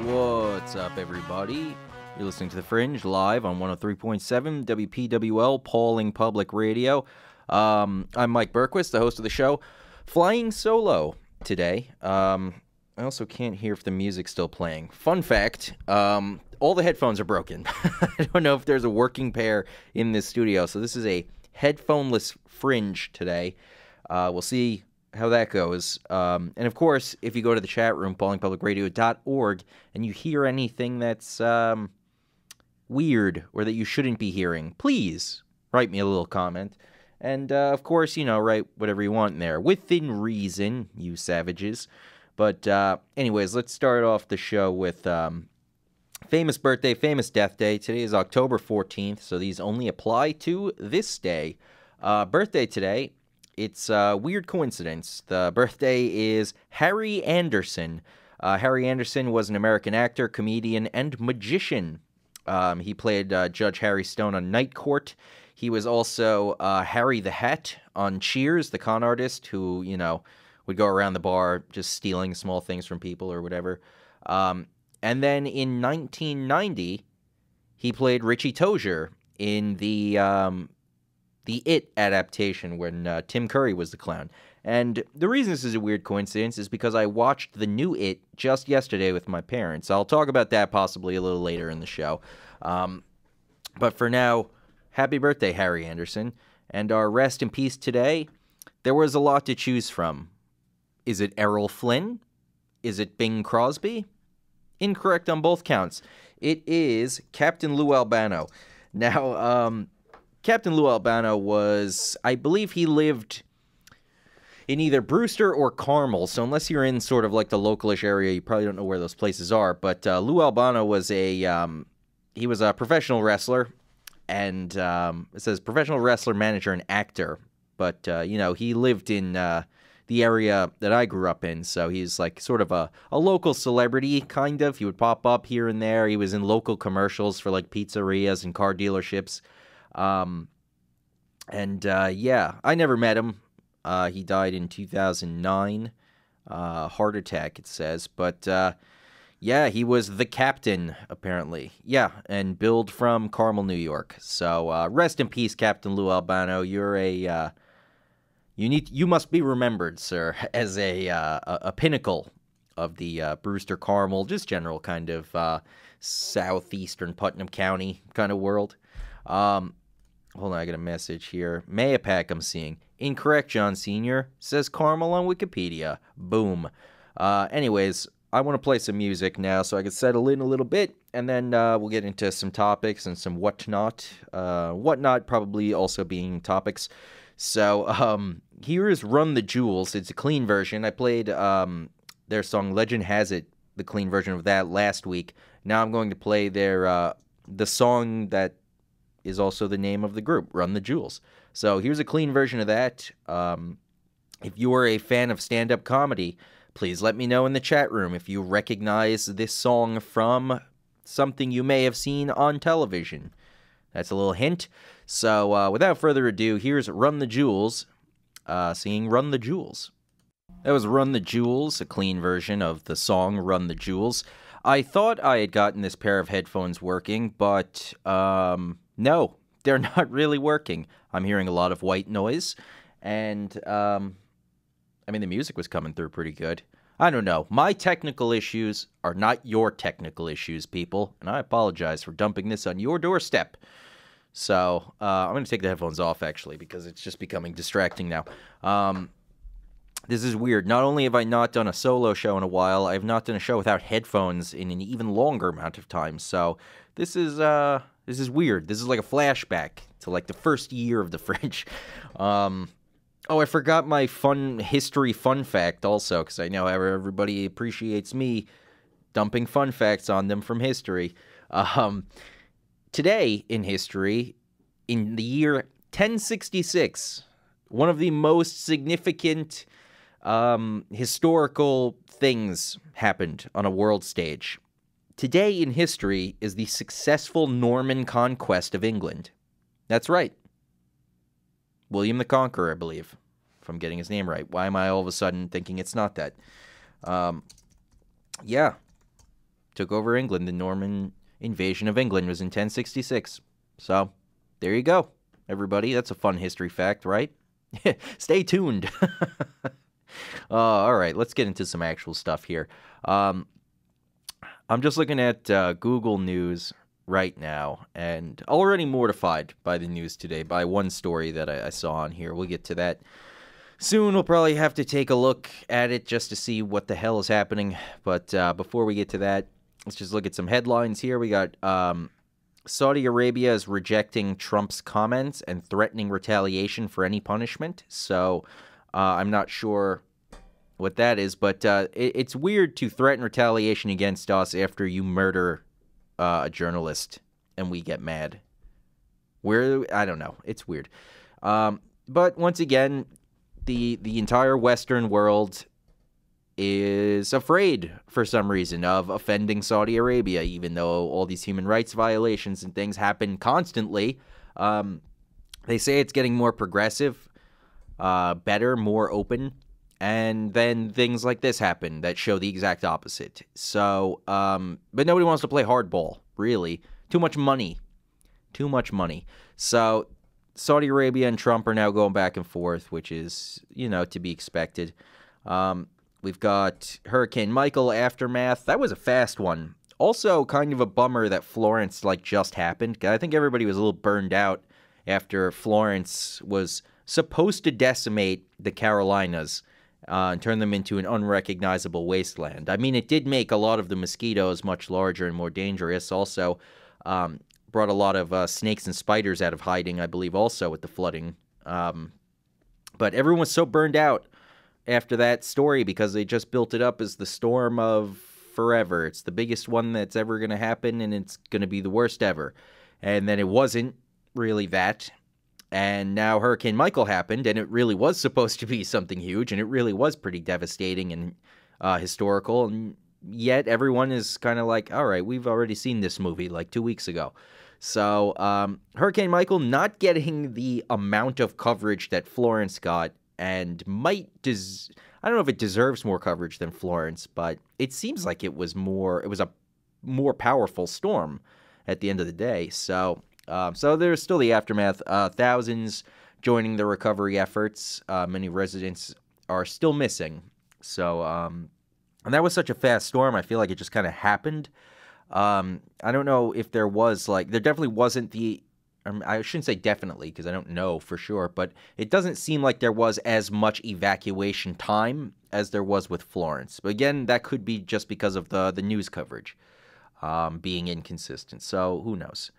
What's up, everybody? You're listening to The Fringe live on 103.7 WPWL, Pauling Public Radio. I'm Mike Berquist, the host of the show, flying solo today. I also can't hear if the music's still playing. Fun fact, all the headphones are broken. I don't know if there's a working pair in this studio, so this is a headphoneless Fringe today. We'll see how that goes. And of course, if you go to the chat room, paulingpublicradio.org, and you hear anything that's weird or that you shouldn't be hearing, please write me a little comment. And of course, write whatever you want in there, within reason, you savages. But anyways, let's start off the show with famous birthday, famous death day. Today is October 14th, so these only apply to this day. Birthday today. It's a weird coincidence. The birthday is Harry Anderson. Harry Anderson was an American actor, comedian, and magician. He played Judge Harry Stone on Night Court. He was also Harry the Hat on Cheers, the con artist who, would go around the bar just stealing small things from people or whatever. And then in 1990, he played Richie Tozier in the It adaptation when Tim Curry was the clown. And the reason this is a weird coincidence is because I watched the new It just yesterday with my parents. I'll talk about that possibly a little later in the show. But for now, happy birthday, Harry Anderson. And our rest in peace today, there was a lot to choose from. Is it Errol Flynn? Is it Bing Crosby? Incorrect on both counts. It is Captain Lou Albano. Now, Captain Lou Albano was, I believe he lived in either Brewster or Carmel, so unless you're in sort of like the localish area, you probably don't know where those places are, but Lou Albano was he was a professional wrestler, and it says professional wrestler, manager, and actor, but, he lived in the area that I grew up in, so he's like sort of a local celebrity, kind of. He would pop up here and there. He was in local commercials for like pizzerias and car dealerships. I never met him. He died in 2009, heart attack, it says, but, he was the captain, apparently, and billed from Carmel, New York, so, rest in peace, Captain Lou Albano. You're you must be remembered, sir, as a pinnacle of the, Brewster Carmel, just general kind of, southeastern Putnam County kind of world. Hold on, I got a message here. Mayapack I'm seeing. Incorrect, John Sr. Says Carmel on Wikipedia. Boom. Anyways, I want to play some music now so I can settle in a little bit, and then we'll get into some topics and some whatnot. Whatnot probably also being topics. So, here is Run the Jewels. It's a clean version. I played their song Legend Has It, the clean version of that last week. Now I'm going to play their the song that is also the name of the group, Run the Jewels. So here's a clean version of that. If you are a fan of stand-up comedy, please let me know in the chat room if you recognize this song from something you may have seen on television. That's a little hint. So without further ado, here's Run the Jewels singing Run the Jewels. That was Run the Jewels, a clean version of the song Run the Jewels. I thought I had gotten this pair of headphones working, but no, they're not really working. I'm hearing a lot of white noise, and, the music was coming through pretty good. I don't know. My technical issues are not your technical issues, people, and I apologize for dumping this on your doorstep. So, I'm going to take the headphones off, actually, because it's just becoming distracting now. This is weird. Not only have I not done a solo show in a while, I have not done a show without headphones in an even longer amount of time, so this is weird. This is like a flashback to like the first year of the Fringe. I forgot my fun fact also, because I know how everybody appreciates me dumping fun facts on them from history. Today in history, in the year 1066, one of the most significant historical things happened on a world stage. Today in history is the successful Norman conquest of England. That's right. William the Conqueror, I believe, if I'm getting his name right. Why am I all of a sudden thinking it's not that? Yeah. took over England. The Norman invasion of England was in 1066. So, there you go, everybody. That's a fun history fact, right? Stay tuned. All right, let's get into some actual stuff here. I'm just looking at Google News right now, and already mortified by the news today, by one story that I saw on here. We'll get to that soon. We'll probably have to take a look at it just to see what the hell is happening. But before we get to that, let's just look at some headlines here. We got Saudi Arabia is rejecting Trump's comments and threatening retaliation for any punishment. So I'm not sure what that is, but it's weird to threaten retaliation against us after you murder a journalist and we get mad. I don't know. It's weird. But once again, the entire Western world is afraid for some reason of offending Saudi Arabia, even though all these human rights violations and things happen constantly. They say it's getting more progressive, better, more open, and then things like this happen that show the exact opposite. So, but nobody wants to play hardball, really. Too much money. Too much money. So, Saudi Arabia and Trump are now going back and forth, which is, to be expected. We've got Hurricane Michael aftermath. That was a fast one. Also, kind of a bummer that Florence, just happened. I think everybody was a little burned out after Florence was supposed to decimate the Carolinas and turn them into an unrecognizable wasteland. I mean, it did make a lot of the mosquitoes much larger and more dangerous. Also, brought a lot of snakes and spiders out of hiding, I believe, also with the flooding. But everyone was so burned out after that story because they just built it up as the storm of forever. It's the biggest one that's ever going to happen, and it's going to be the worst ever. And then it wasn't really that. And now Hurricane Michael happened, and it really was supposed to be something huge, and it really was pretty devastating and historical. And yet everyone is kind of like, all right, we've already seen this movie 2 weeks ago. So Hurricane Michael not getting the amount of coverage that Florence got, and I don't know if it deserves more coverage than Florence, but it seems like it was a more powerful storm at the end of the day. So there's still the aftermath. Thousands joining the recovery efforts. Many residents are still missing. So, and that was such a fast storm. I feel like it just kind of happened. I don't know if there was there definitely wasn't I shouldn't say definitely because I don't know for sure, but it doesn't seem like there was as much evacuation time as there was with Florence. But again, that could be just because of the news coverage being inconsistent. So who knows?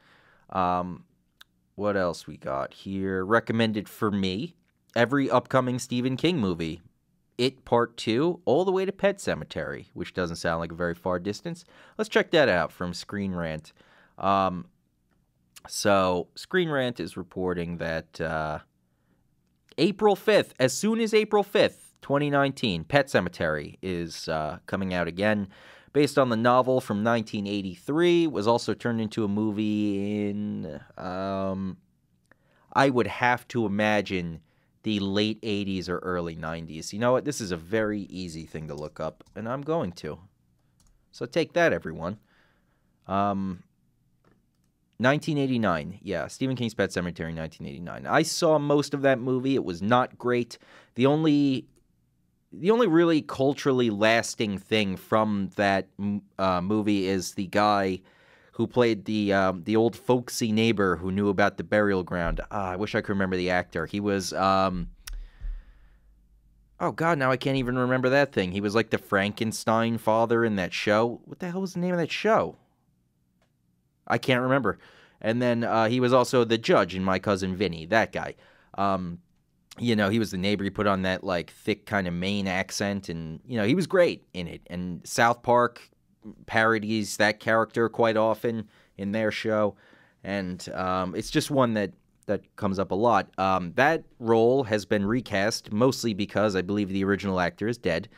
What else we got here? Recommended for me, every upcoming Stephen King movie. It Part 2, all the way to Pet Sematary, which doesn't sound like a very far distance. Let's check that out from Screen Rant. So, Screen Rant is reporting that April 5th, as soon as April 5th, 2019, Pet Sematary is coming out again. Based on the novel from 1983, was also turned into a movie in, I would have to imagine, the late 80s or early 90s. You know what? This is a very easy thing to look up, and I'm going to. So take that, everyone. 1989. Yeah, Stephen King's Pet Sematary, 1989. I saw most of that movie. It was not great. The only really culturally lasting thing from that movie is the guy who played the old folksy neighbor who knew about the burial ground. I wish I could remember the actor. He was, oh God, now I can't even remember that thing. He was like the Frankenstein father in that show. What the hell was the name of that show? I can't remember. And then he was also the judge in My Cousin Vinny, that guy. He was the neighbor. He put on that, thick kind of Maine accent, and, he was great in it. And South Park parodies that character quite often in their show, and it's just one that comes up a lot. That role has been recast, mostly because I believe the original actor is dead,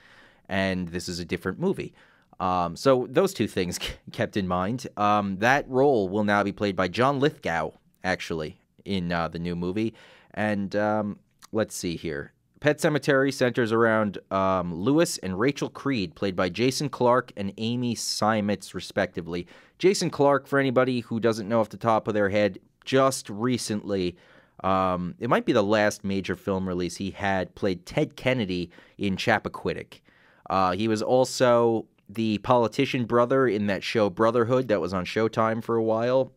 and this is a different movie. So those two things kept in mind. That role will now be played by John Lithgow, actually, in the new movie. And let's see here. Pet Sematary centers around Lewis and Rachel Creed, played by Jason Clarke and Amy Seimetz, respectively. Jason Clarke, for anybody who doesn't know off the top of their head, just recently, it might be the last major film release he had, played Ted Kennedy in Chappaquiddick. He was also the politician brother in that show Brotherhood that was on Showtime for a while.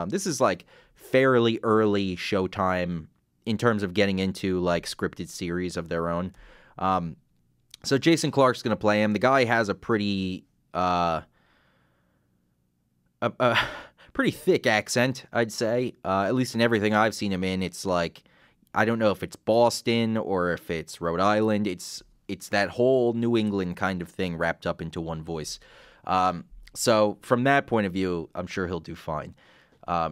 This is like fairly early Showtime in terms of getting into like scripted series of their own. So Jason Clarke's going to play him. The guy has a pretty pretty thick accent, I'd say. At least in everything I've seen him in, it's like, I don't know if it's Boston or if it's Rhode Island. It's that whole New England kind of thing wrapped up into one voice. So from that point of view, I'm sure he'll do fine.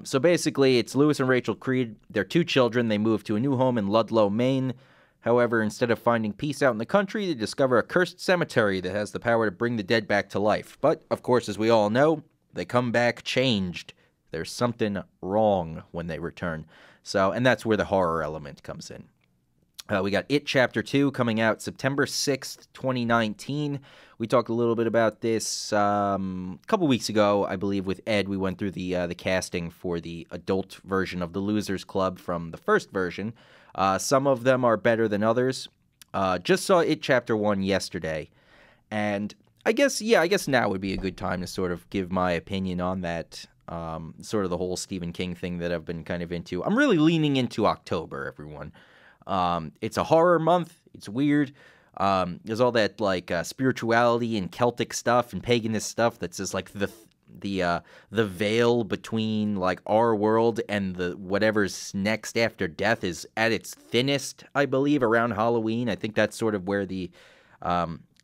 So basically, it's Lewis and Rachel Creed. They're two children. They move to a new home in Ludlow, Maine. However, instead of finding peace out in the country, they discover a cursed cemetery that has the power to bring the dead back to life. But, of course, as we all know, they come back changed. There's something wrong when they return. And that's where the horror element comes in. We got It Chapter 2 coming out September 6th, 2019. We talked a little bit about this a couple weeks ago, I believe, with Ed. We went through the casting for the adult version of the Losers Club from the first version. Some of them are better than others. Just saw It Chapter 1 yesterday. And I guess now would be a good time to sort of give my opinion on that, sort of the whole Stephen King thing that I've been kind of into. I'm really leaning into October, everyone. It's a horror month. It's weird. There's all that like spirituality and Celtic stuff and paganist stuff that's just like the veil between like our world and the whatever's next after death is at its thinnest, I believe, around Halloween. I think that's sort of where the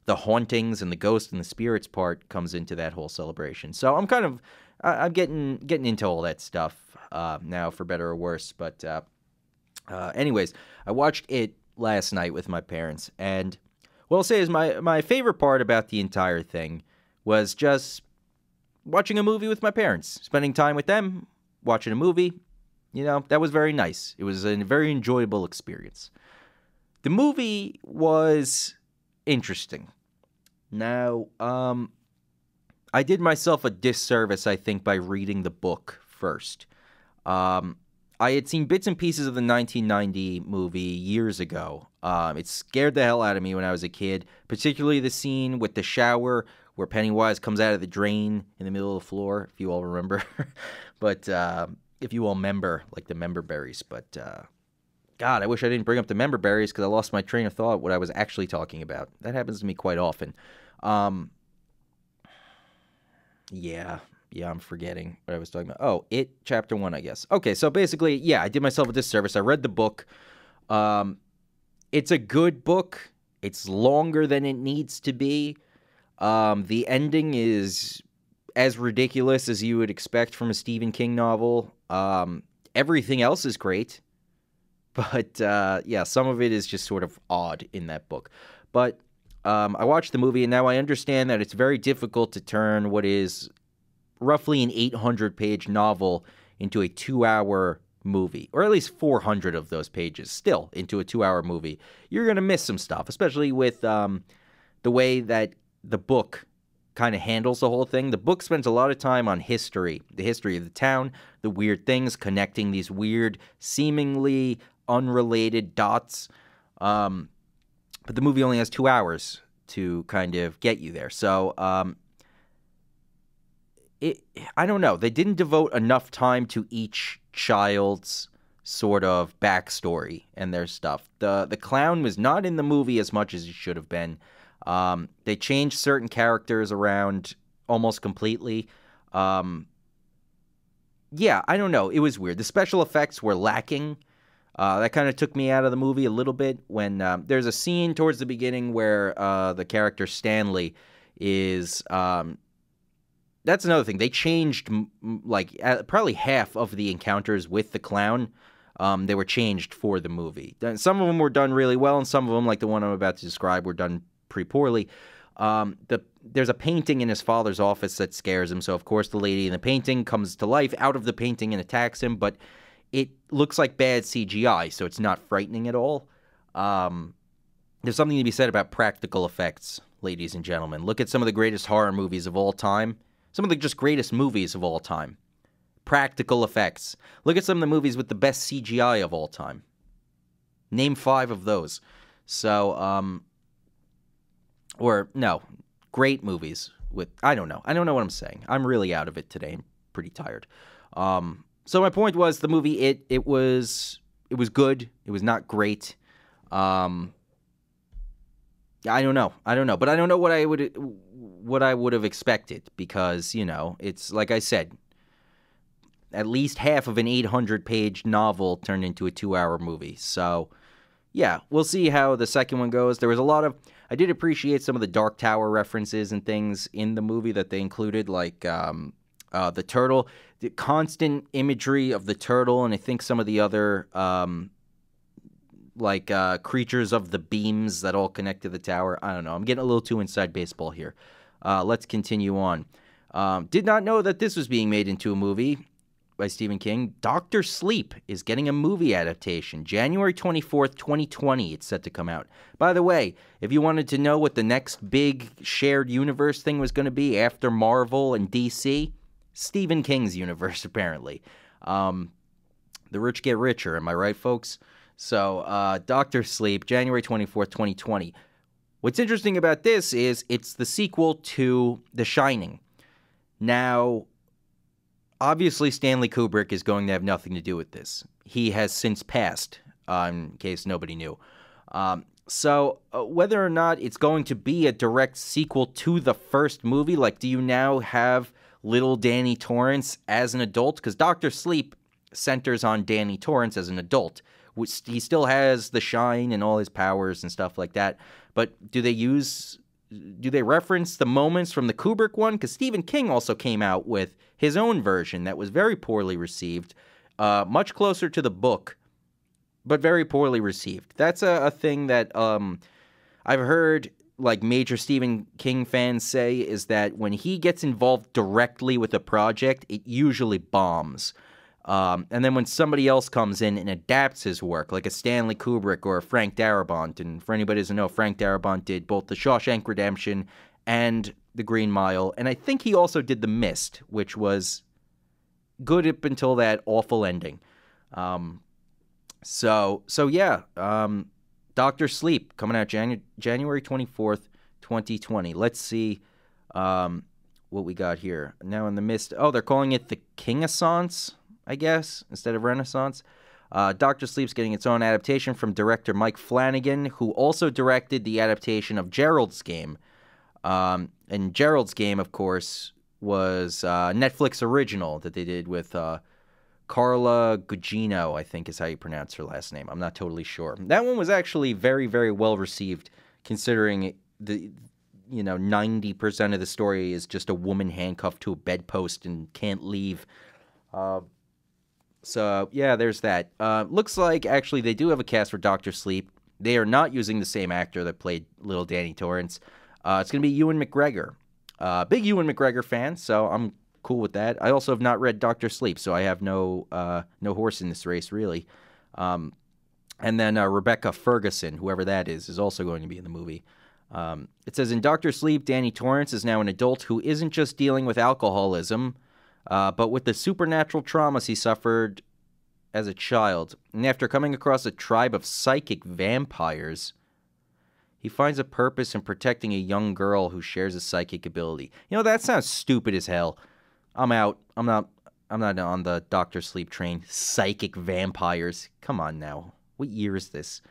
hauntings and the ghosts and the spirits part comes into that whole celebration. So I'm getting into all that stuff now, for better or worse. But anyways, I watched it last night with my parents, and what I'll say is my favorite part about the entire thing was just watching a movie with my parents, spending time with them, watching a movie. You know, that was very nice. It was a very enjoyable experience. The movie was interesting. Now, I did myself a disservice, I think, by reading the book first. I had seen bits and pieces of the 1990 movie years ago. It scared the hell out of me when I was a kid, particularly the scene with the shower where Pennywise comes out of the drain in the middle of the floor, if you all remember. But if you all remember, like the member berries. But God, I wish I didn't bring up the member berries because I lost my train of thought what I was actually talking about. That happens to me quite often. Yeah, I'm forgetting what I was talking about. Oh, It Chapter 1, I guess. Okay, so basically, yeah, I did myself a disservice. I read the book. It's a good book. It's longer than it needs to be. The ending is as ridiculous as you would expect from a Stephen King novel. Everything else is great. But, yeah, some of it is just sort of odd in that book. But I watched the movie, and now I understand that it's very difficult to turn what is roughly an 800-page novel into a 2-hour movie, or at least 400 of those pages still into a 2-hour movie. You're going to miss some stuff, especially with the way that the book kind of handles the whole thing. The book spends a lot of time on history, the history of the town, the weird things, connecting these weird, seemingly unrelated dots. But the movie only has 2 hours to kind of get you there. So, I don't know. They didn't devote enough time to each child's sort of backstory and their stuff. The clown was not in the movie as much as he should have been. They changed certain characters around almost completely. Yeah, I don't know. It was weird. The special effects were lacking. That kind of took me out of the movie a little bit when there's a scene towards the beginning where the character Stanley is... That's another thing. They changed probably half of the encounters with the clown. They were changed for the movie. Some of them were done really well, and some of them, like the one I'm about to describe, were done pretty poorly. There's a painting in his father's office that scares him, so of course the lady in the painting comes to life out of the painting and attacks him, but it looks like bad CGI, so it's not frightening at all. there's something to be said about practical effects, ladies and gentlemen. Look at some of the greatest horror movies of all time. Some of the just greatest movies of all time. Practical effects. Look at some of the movies with the best CGI of all time. Name 5 of those. So, great movies with, I don't know what I'm saying. I'm really out of it today. I'm pretty tired. So my point was, the movie, it was good. It was not great. I don't know, but I don't know what I would have expected, because, it's like I said, at least half of an 800-page novel turned into a 2-hour movie. So, yeah, we'll see how the second one goes. There was I did appreciate some of the Dark Tower references and things in the movie that they included, like the turtle, the constant imagery of the turtle, and I think some of the other creatures of the beams that all connect to the tower. I don't know. I'm getting a little too inside baseball here. Let's continue on. Did not know that this was being made into a movie by Stephen King. Dr. Sleep is getting a movie adaptation. January 24th, 2020, it's set to come out. By the way, if you wanted to know what the next big shared universe thing was going to be after Marvel and DC, Stephen King's universe, apparently. The rich get richer, am I right, folks? So, Dr. Sleep, January 24th, 2020. What's interesting about this is it's the sequel to The Shining. Now, obviously, Stanley Kubrick is going to have nothing to do with this. He has since passed, in case nobody knew. So, whether or not it's going to be a direct sequel to the first movie, like, do you now have little Danny Torrance as an adult? Because Dr. Sleep centers on Danny Torrance as an adult. He still has the shine and all his powers and stuff like that. But do they reference the moments from the Kubrick one? Because Stephen King also came out with his own version that was very poorly received, much closer to the book, but very poorly received. That's a thing that I've heard like major Stephen King fans say, is that when he gets involved directly with a project, it usually bombs. And then when somebody else comes in and adapts his work, like a Stanley Kubrick or a Frank Darabont, and for anybody who doesn't know, Frank Darabont did both The Shawshank Redemption and The Green Mile, and I think he also did The Mist, which was good up until that awful ending. So yeah, Dr. Sleep, coming out January 24th, 2020. Let's see what we got here. Now in The Mist, they're calling it The King-assance, I guess, instead of Renaissance. Dr. Sleep's getting its own adaptation from director Mike Flanagan, who also directed the adaptation of Gerald's Game. And Gerald's Game, of course, was a Netflix original that they did with Carla Gugino, I think is how you pronounce her last name. I'm not totally sure. That one was actually very, very well received, considering 90% of the story is just a woman handcuffed to a bedpost and can't leave. So, yeah, there's that. Looks like, actually, they do have a cast for Dr. Sleep. They are not using the same actor that played little Danny Torrance. It's going to be Ewan McGregor. Big Ewan McGregor fan, so I'm cool with that. I also have not read Dr. Sleep, so I have no horse in this race, really. And then Rebecca Ferguson, whoever that is also going to be in the movie. It says, in Dr. Sleep, Danny Torrance is now an adult who isn't just dealing with alcoholism, but with the supernatural traumas he suffered as a child. And after coming across a tribe of psychic vampires, he finds a purpose in protecting a young girl who shares a psychic ability. That sounds stupid as hell. I'm out. I'm not on the Dr. Sleep train. Psychic vampires. Come on now. What year is this?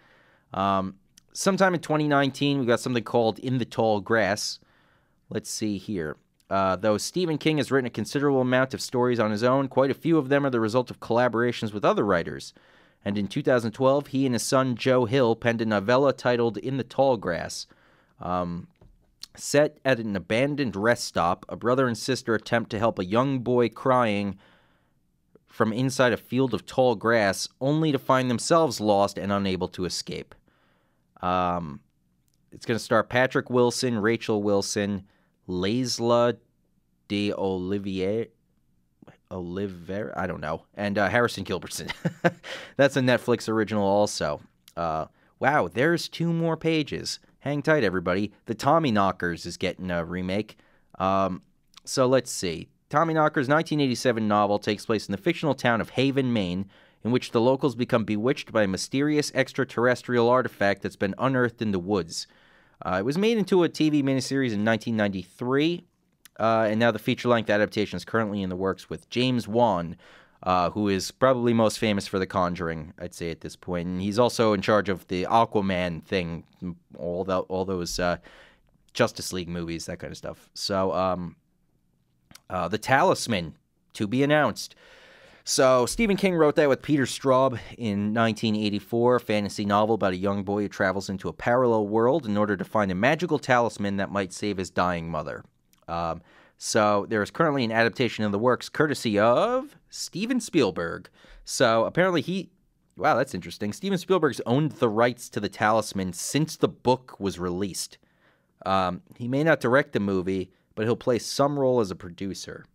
Sometime in 2019, we got something called In the Tall Grass. Let's see here. Though Stephen King has written a considerable amount of stories on his own, quite a few of them are the result of collaborations with other writers. And in 2012, he and his son Joe Hill penned a novella titled In the Tall Grass. Set at an abandoned rest stop, a brother and sister attempt to help a young boy crying from inside a field of tall grass, only to find themselves lost and unable to escape. It's going to star Patrick Wilson, Rachel Wilson, Laisla de Olivier, I don't know, and Harrison Gilbertson. That's a Netflix original also. wow, there's 2 more pages. Hang tight, everybody. The Tommyknockers is getting a remake. So let's see. Tommyknockers' 1987 novel takes place in the fictional town of Haven, Maine, in which the locals become bewitched by a mysterious extraterrestrial artifact that's been unearthed in the woods. It was made into a TV miniseries in 1993, and now the feature-length adaptation is currently in the works with James Wan, who is probably most famous for The Conjuring, I'd say at this point. And he's also in charge of the Aquaman thing, all those Justice League movies, that kind of stuff. So, The Talisman, to be announced. So, Stephen King wrote that with Peter Straub in 1984, a fantasy novel about a young boy who travels into a parallel world in order to find a magical talisman that might save his dying mother. So, there is currently an adaptation of the works courtesy of Steven Spielberg. So, apparently wow, that's interesting. Steven Spielberg's owned the rights to the talisman since the book was released. He may not direct the movie, but he'll play some role as a producer.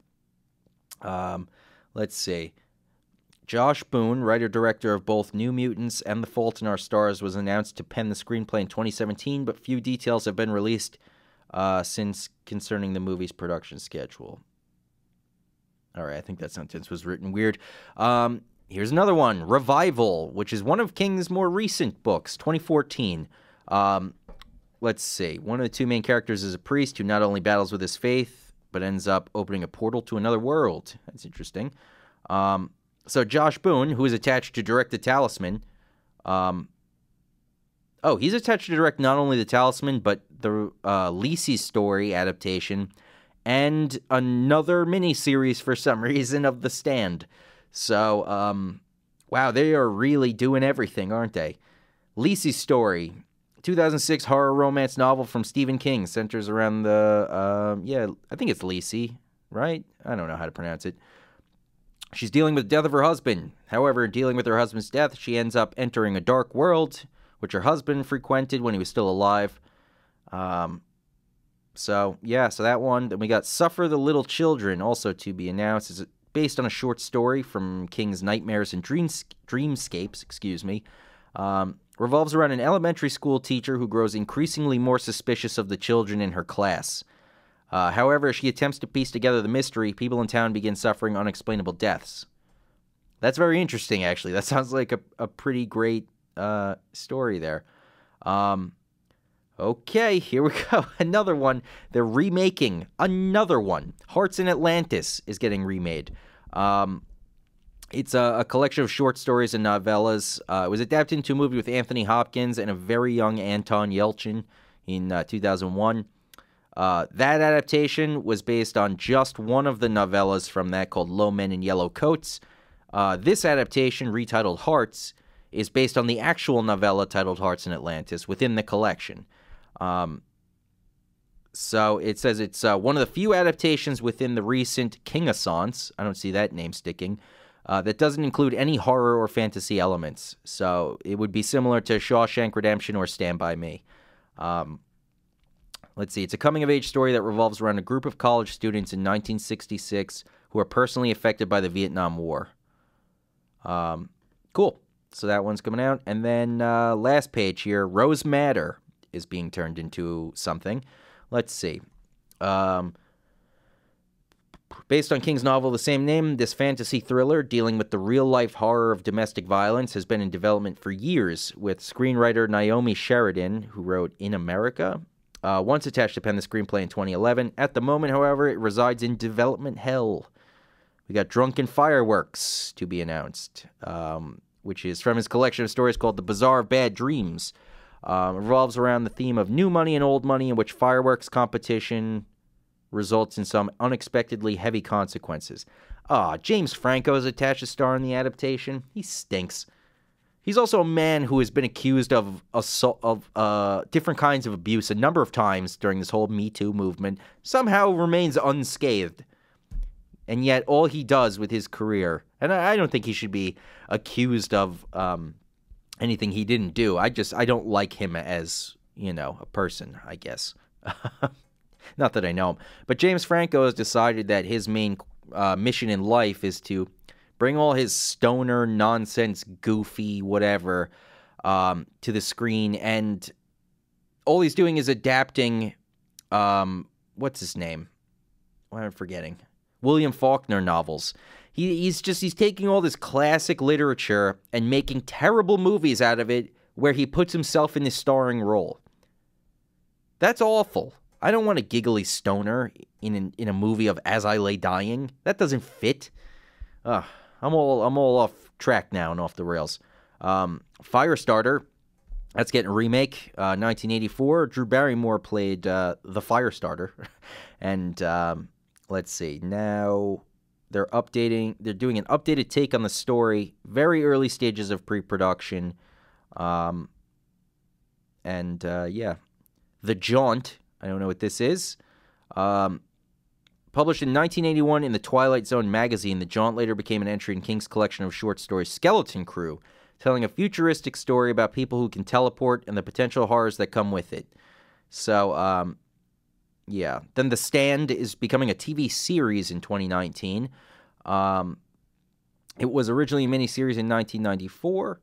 Let's see. Josh Boone, writer-director of both New Mutants and The Fault in Our Stars, was announced to pen the screenplay in 2017, but few details have been released since concerning the movie's production schedule. All right, I think that sentence was written weird. Here's another one, Revival, which is one of King's more recent books, 2014. Let's see. One of the 2 main characters is a priest who not only battles with his faith, but ends up opening a portal to another world. That's interesting. So Josh Boone, who is attached to direct The Talisman, he's attached to direct not only The Talisman, but the Lacey story adaptation, and another miniseries for some reason of The Stand. So, wow, they are really doing everything, aren't they? Lacey's story, 2006 horror romance novel from Stephen King, centers around the, I think it's Lacey, right? I don't know how to pronounce it. She's dealing with the death of her husband. However, dealing with her husband's death, she ends up entering a dark world, which her husband frequented when he was still alive. So that one. Then we got Suffer the Little Children, also to be announced. It's based on a short story from King's Nightmares and Dreamscapes, revolves around an elementary school teacher who grows increasingly more suspicious of the children in her class. However, as she attempts to piece together the mystery, people in town begin suffering unexplainable deaths. That's very interesting, actually. That sounds like a pretty great story there. Okay, here we go. Another one. They're remaking another one. Hearts in Atlantis is getting remade. It's a collection of short stories and novellas. It was adapted into a movie with Anthony Hopkins and a very young Anton Yelchin in 2001. That adaptation was based on just one of the novellas from that called Low Men in Yellow Coats. This adaptation, retitled Hearts, is based on the actual novella titled Hearts in Atlantis within the collection. So it says it's one of the few adaptations within the recent King-a-Sance, I don't see that name sticking, that doesn't include any horror or fantasy elements. So it would be similar to Shawshank Redemption or Stand By Me. Let's see. It's a coming-of-age story that revolves around a group of college students in 1966 who are personally affected by the Vietnam War. Cool. So that one's coming out. And then last page here, Rose Madder is being turned into something. Let's see. Based on King's novel of the same name, this fantasy thriller dealing with the real-life horror of domestic violence has been in development for years, with screenwriter Naomi Sheridan, who wrote In America, once attached to pen the screenplay in 2011. At the moment, however, it resides in development hell. We got Drunken Fireworks to be announced, which is from his collection of stories called The Bazaar of Bad Dreams. It revolves around the theme of new money and old money, in which fireworks competition results in some unexpectedly heavy consequences. James Franco is attached to star in the adaptation. He stinks. He's also a man who has been accused of different kinds of abuse a number of times during this whole Me Too movement, somehow remains unscathed. And yet all he does with his career, and I don't think he should be accused of anything he didn't do. I don't like him as, a person, I guess. Not that I know him. But James Franco has decided that his main mission in life is to bring all his stoner, nonsense, goofy, whatever, to the screen, and all he's doing is adapting, what's his name? What am I forgetting? William Faulkner novels. He's taking all this classic literature and making terrible movies out of it where he puts himself in this starring role. That's awful. I don't want a giggly stoner in a movie of As I Lay Dying. That doesn't fit. I'm all off track now and off the rails. Firestarter, that's getting a remake. 1984. Drew Barrymore played the Firestarter, and let's see. Now they're doing an updated take on the story. Very early stages of pre-production. Yeah. The Jaunt, I don't know what this is. Published in 1981 in the Twilight Zone magazine, The Jaunt later became an entry in King's collection of short stories Skeleton Crew, telling a futuristic story about people who can teleport and the potential horrors that come with it. So, yeah. Then The Stand is becoming a TV series in 2019. It was originally a miniseries in 1994,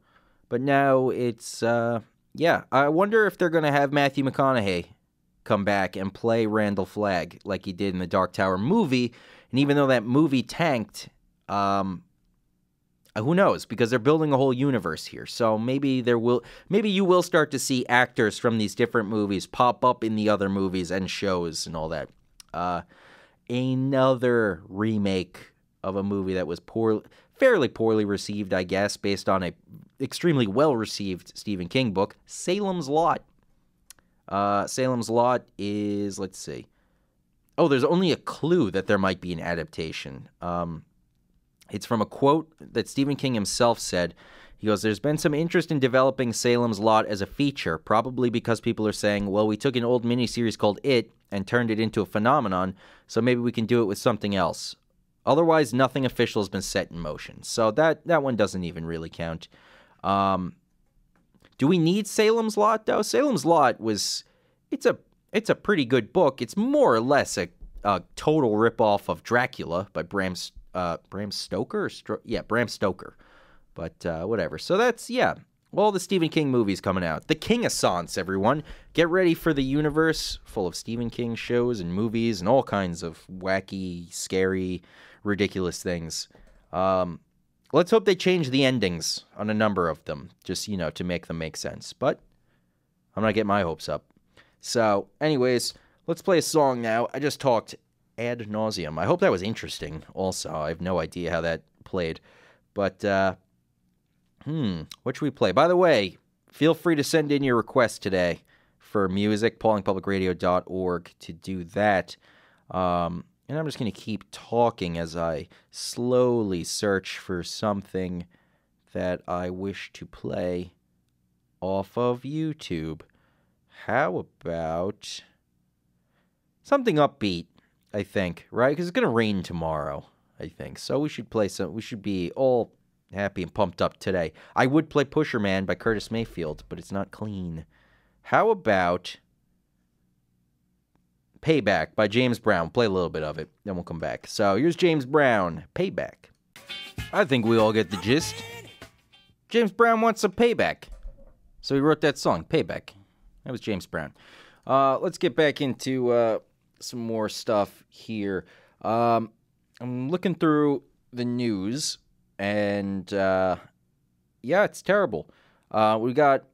but now it's, yeah. I wonder if they're going to have Matthew McConaughey come back and play Randall Flagg like he did in the Dark Tower movie. And even though that movie tanked, who knows? Because they're building a whole universe here. So maybe you will start to see actors from these different movies pop up in the other movies and shows and all that. Another remake of a movie that was fairly poorly received, I guess, based on a extremely well-received Stephen King book, Salem's Lot. Salem's Lot is, let's see. Oh, there's only a clue that there might be an adaptation. It's from a quote that Stephen King himself said. He goes, "There's been some interest in developing Salem's Lot as a feature, probably because people are saying, well, we took an old miniseries called It and turned it into a phenomenon, so maybe we can do it with something else. Otherwise, nothing official has been set in motion." So that one doesn't even really count. Do we need Salem's Lot, though? Salem's Lot it's a pretty good book. It's more or less a total ripoff of Dracula by Bram Stoker? Bram Stoker. But whatever. So that's, yeah, all the Stephen King movies coming out. The King-assance, everyone. Get ready for the universe full of Stephen King shows and movies and all kinds of wacky, scary, ridiculous things. Let's hope they change the endings on a number of them, just, to make them make sense. But I'm not getting my hopes up. So, anyways, let's play a song now. I just talked ad nauseum. I hope that was interesting also. I have no idea how that played. But, what should we play? By the way, feel free to send in your request today for music, paulingpublicradio.org to do that. And I'm just going to keep talking as I slowly search for something that I wish to play off of YouTube. How about something upbeat, I think, right? Because it's going to rain tomorrow, I think. So we should be all happy and pumped up today. I would play Pusher Man by Curtis Mayfield, but it's not clean. How about Payback by James Brown? Play a little bit of it, then we'll come back. So here's James Brown, Payback. I think we all get the gist. James Brown wants some payback. So he wrote that song, Payback. That was James Brown. Let's get back into some more stuff here. I'm looking through the news, and yeah, it's terrible. We got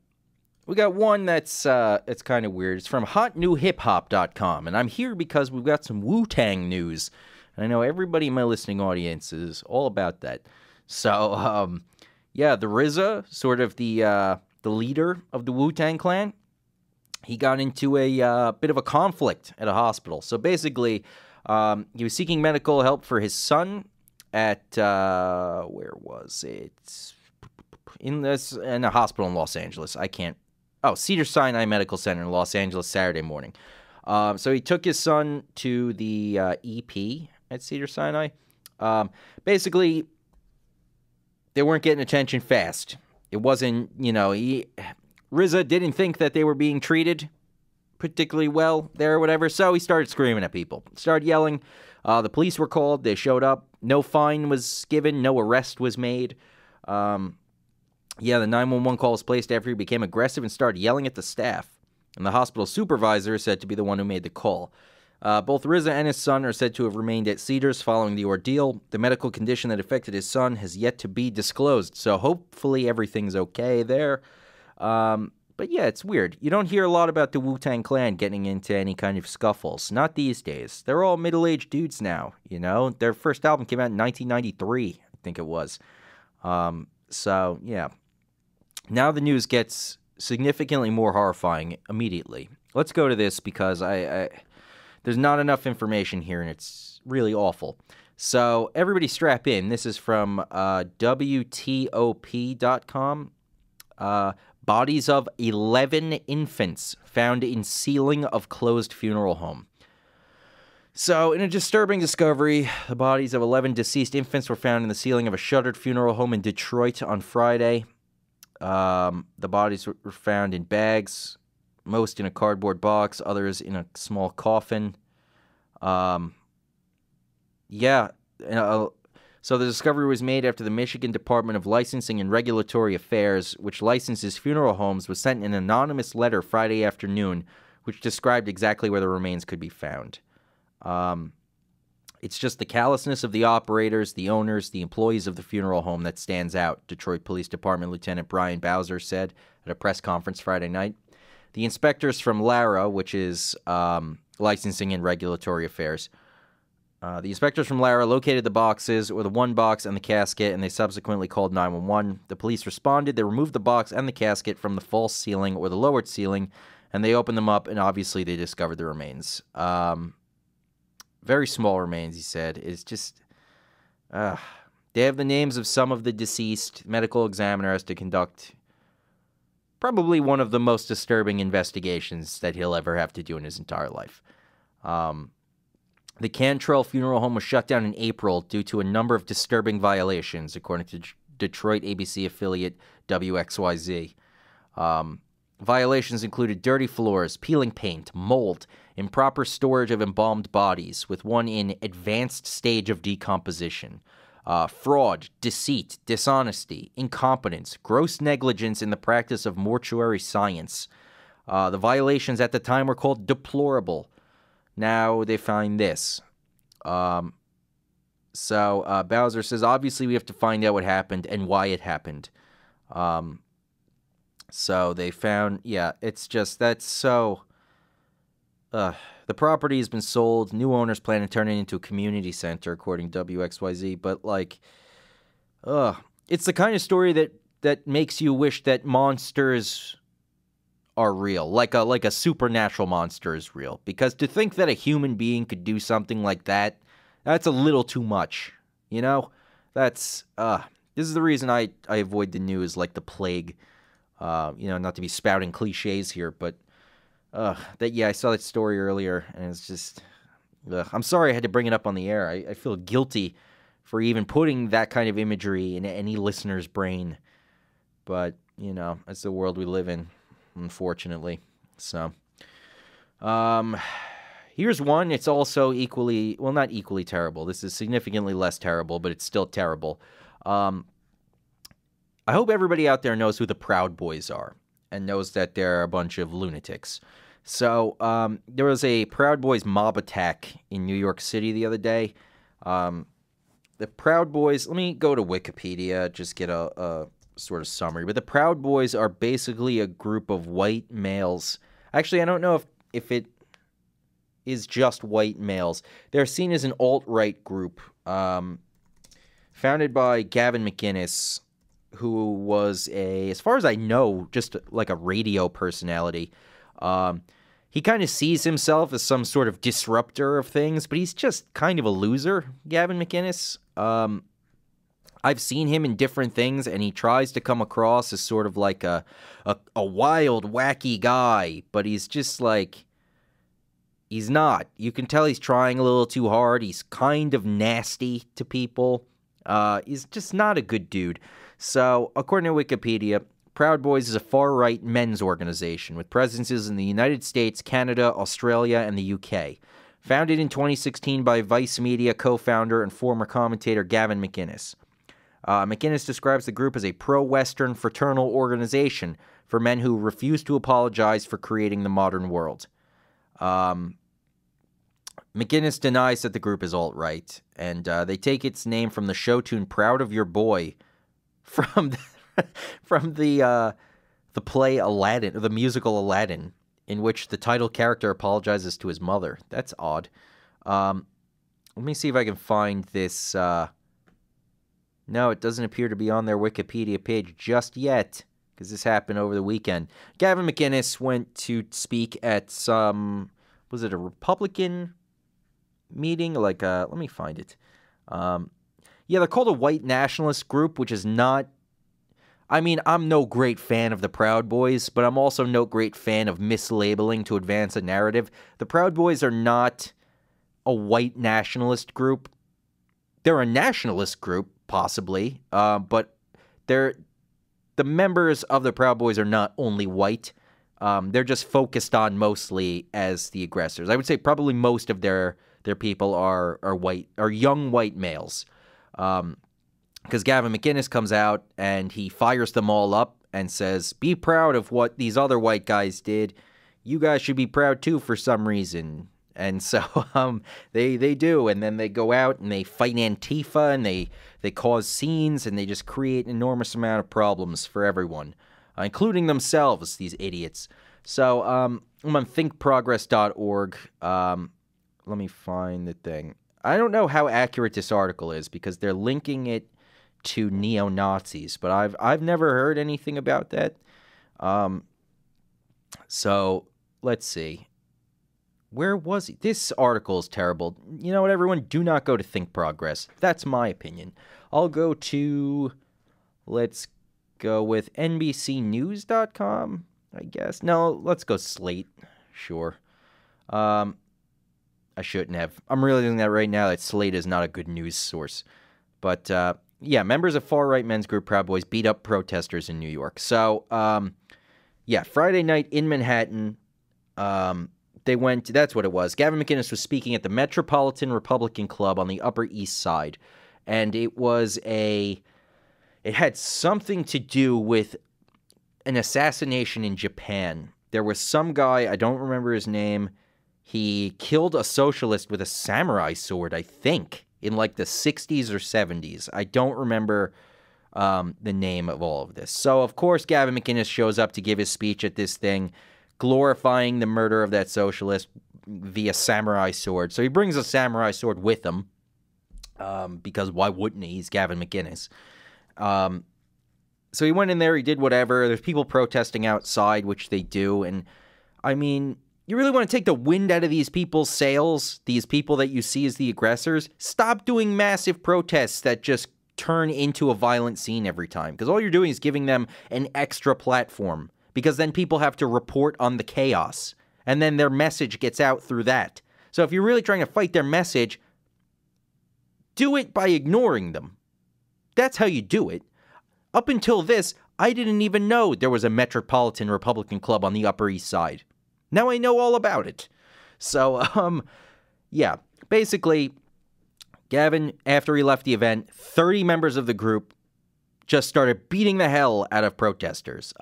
one that's it's kind of weird. It's from hotnewhiphop.com, and I'm here because we've got some Wu-Tang news. And I know everybody in my listening audience is all about that. So, yeah, the RZA, sort of the leader of the Wu-Tang Clan, he got into a bit of a conflict at a hospital. So basically, he was seeking medical help for his son at, where was it? In a hospital in Los Angeles. Cedars-Sinai Medical Center in Los Angeles Saturday morning. So he took his son to the EP at Cedars-Sinai. Basically, they weren't getting attention fast. It wasn't, RZA didn't think that they were being treated particularly well there or whatever, so he started screaming at people. Started yelling. The police were called. They showed up. No fine was given. No arrest was made. Yeah, the 911 call was placed after he became aggressive and started yelling at the staff. And the hospital supervisor is said to be the one who made the call. Both Riza and his son are said to have remained at Cedars following the ordeal. The medical condition that affected his son has yet to be disclosed, so hopefully everything's okay there. But yeah, it's weird. You don't hear a lot about the Wu-Tang Clan getting into any kind of scuffles. Not these days. They're all middle-aged dudes now, you know? Their first album came out in 1993, I think it was. So, yeah. Now the news gets significantly more horrifying immediately. Let's go to this because there's not enough information here, and it's really awful. So, everybody strap in. This is from WTOP.com. Bodies of 11 infants found in ceiling of closed funeral home. So, in a disturbing discovery, the bodies of 11 deceased infants were found in the ceiling of a shuttered funeral home in Detroit on Friday. The bodies were found in bags, most in a cardboard box, others in a small coffin. So the discovery was made after the Michigan Department of Licensing and Regulatory Affairs, which licenses funeral homes, was sent an anonymous letter Friday afternoon, which described exactly where the remains could be found. It's just the callousness of the operators, the owners, the employees of the funeral home that stands out, Detroit Police Department Lieutenant Brian Bowser said at a press conference Friday night. The inspectors from LARA, which is Licensing and Regulatory Affairs, the inspectors from LARA located the boxes, or the one box and the casket, and they subsequently called 911. The police responded. They removed the box and the casket from the false ceiling, or the lowered ceiling, and they opened them up, and obviously they discovered the remains. Very small remains, he said. It's just... they have the names of some of the deceased. Medical examiner has to conduct probably one of the most disturbing investigations that he'll ever have to do in his entire life. The Cantrell Funeral Home was shut down in April due to a number of disturbing violations, according to Detroit ABC affiliate WXYZ. Violations included dirty floors, peeling paint, mold, improper storage of embalmed bodies, with one in advanced stage of decomposition, fraud, deceit, dishonesty, incompetence, gross negligence in the practice of mortuary science. The violations at the time were called deplorable. Now they find this. Bowser says, obviously we have to find out what happened and why it happened. So they found, it's just, that's so... the property has been sold. New owners plan to turn it into a community center, according to WXYZ. But, it's the kind of story that makes you wish that monsters are real. Like a supernatural monster is real. Because to think that a human being could do something like that, that's a little too much. You know? That's, this is the reason I avoid the news like the plague. Not to be spouting cliches here, but... I saw that story earlier, and it's just... I'm sorry I had to bring it up on the air. I feel guilty for even putting that kind of imagery in any listener's brain. But, that's the world we live in, unfortunately. So, here's one. It's also equally... Well, not equally terrible. This is significantly less terrible, but it's still terrible. I hope everybody out there knows who the Proud Boys are, and knows that they're a bunch of lunatics. So, there was a Proud Boys mob attack in New York City the other day. The Proud Boys, let me go to Wikipedia, just get a sort of summary. But the Proud Boys are basically a group of white males. Actually, I don't know if it is just white males. They're seen as an alt-right group, founded by Gavin McInnes, who was as far as I know, just like a radio personality. He kind of sees himself as some sort of disruptor of things, but he's just kind of a loser, Gavin McInnes. I've seen him in different things, and he tries to come across as sort of like a wild, wacky guy, but he's just like, he's not. You can tell he's trying a little too hard. He's kind of nasty to people. He's just not a good dude. So, according to Wikipedia, Proud Boys is a far-right men's organization with presences in the United States, Canada, Australia, and the UK. Founded in 2016 by Vice Media co-founder and former commentator Gavin McInnes. McInnes describes the group as a pro-Western fraternal organization for men who refuse to apologize for creating the modern world. McInnes denies that the group is alt-right, and they take its name from the show tune "Proud of Your Boy" from the play Aladdin, or the musical Aladdin, in which the title character apologizes to his mother. That's odd. Let me see if I can find this. No, it doesn't appear to be on their Wikipedia page just yet, because this happened over the weekend. Gavin McInnes went to speak at some, was it a Republican meeting? Like, let me find it. Yeah, they're called a white nationalist group, which is not, I mean, I'm no great fan of the Proud Boys, but I'm also no great fan of mislabeling to advance a narrative. The Proud Boys are not a white nationalist group. They're a nationalist group, possibly, but the members of the Proud Boys are not only white. They're just focused on mostly as the aggressors. I would say probably most of their people are white, are young white males. Because Gavin McInnes comes out and he fires them all up and says, "Be proud of what these other white guys did. You guys should be proud too for some reason." And so they do, and then they go out and they fight Antifa, and they cause scenes, and they just create an enormous amount of problems for everyone, including themselves, these idiots. So I'm on thinkprogress.org. Let me find the thing. I don't know how accurate this article is because they're linking it to neo-Nazis, but I've never heard anything about that. So let's see. Where was he? This article is terrible. You know what, everyone? Do not go to Think Progress. That's my opinion. I'll go to, let's go with NBCnews.com, I guess. No, let's go Slate. Sure. I shouldn't have. I'm realizing that right now that Slate is not a good news source. But, yeah, members of far-right men's group Proud Boys beat up protesters in New York. So, yeah, Friday night in Manhattan, they went, that's what it was. Gavin McInnes was speaking at the Metropolitan Republican Club on the Upper East Side. And it had something to do with an assassination in Japan. There was some guy, I don't remember his name, he killed a socialist with a samurai sword, I think, in like the 60s or 70s. I don't remember the name of all of this. So, of course, Gavin McInnes shows up to give his speech at this thing, glorifying the murder of that socialist via samurai sword. So he brings a samurai sword with him, because why wouldn't he? He's Gavin McInnes. So he went in there, he did whatever. There's people protesting outside, which they do. And, I mean, you really want to take the wind out of these people's sails, these people that you see as the aggressors? Stop doing massive protests that just turn into a violent scene every time, because all you're doing is giving them an extra platform. Because then people have to report on the chaos, and then their message gets out through that. So if you're really trying to fight their message, do it by ignoring them. That's how you do it. Up until this, I didn't even know there was a Metropolitan Republican Club on the Upper East Side. Now I know all about it. So, yeah, basically, Gavin, after he left the event, 30 members of the group just started beating the hell out of protesters.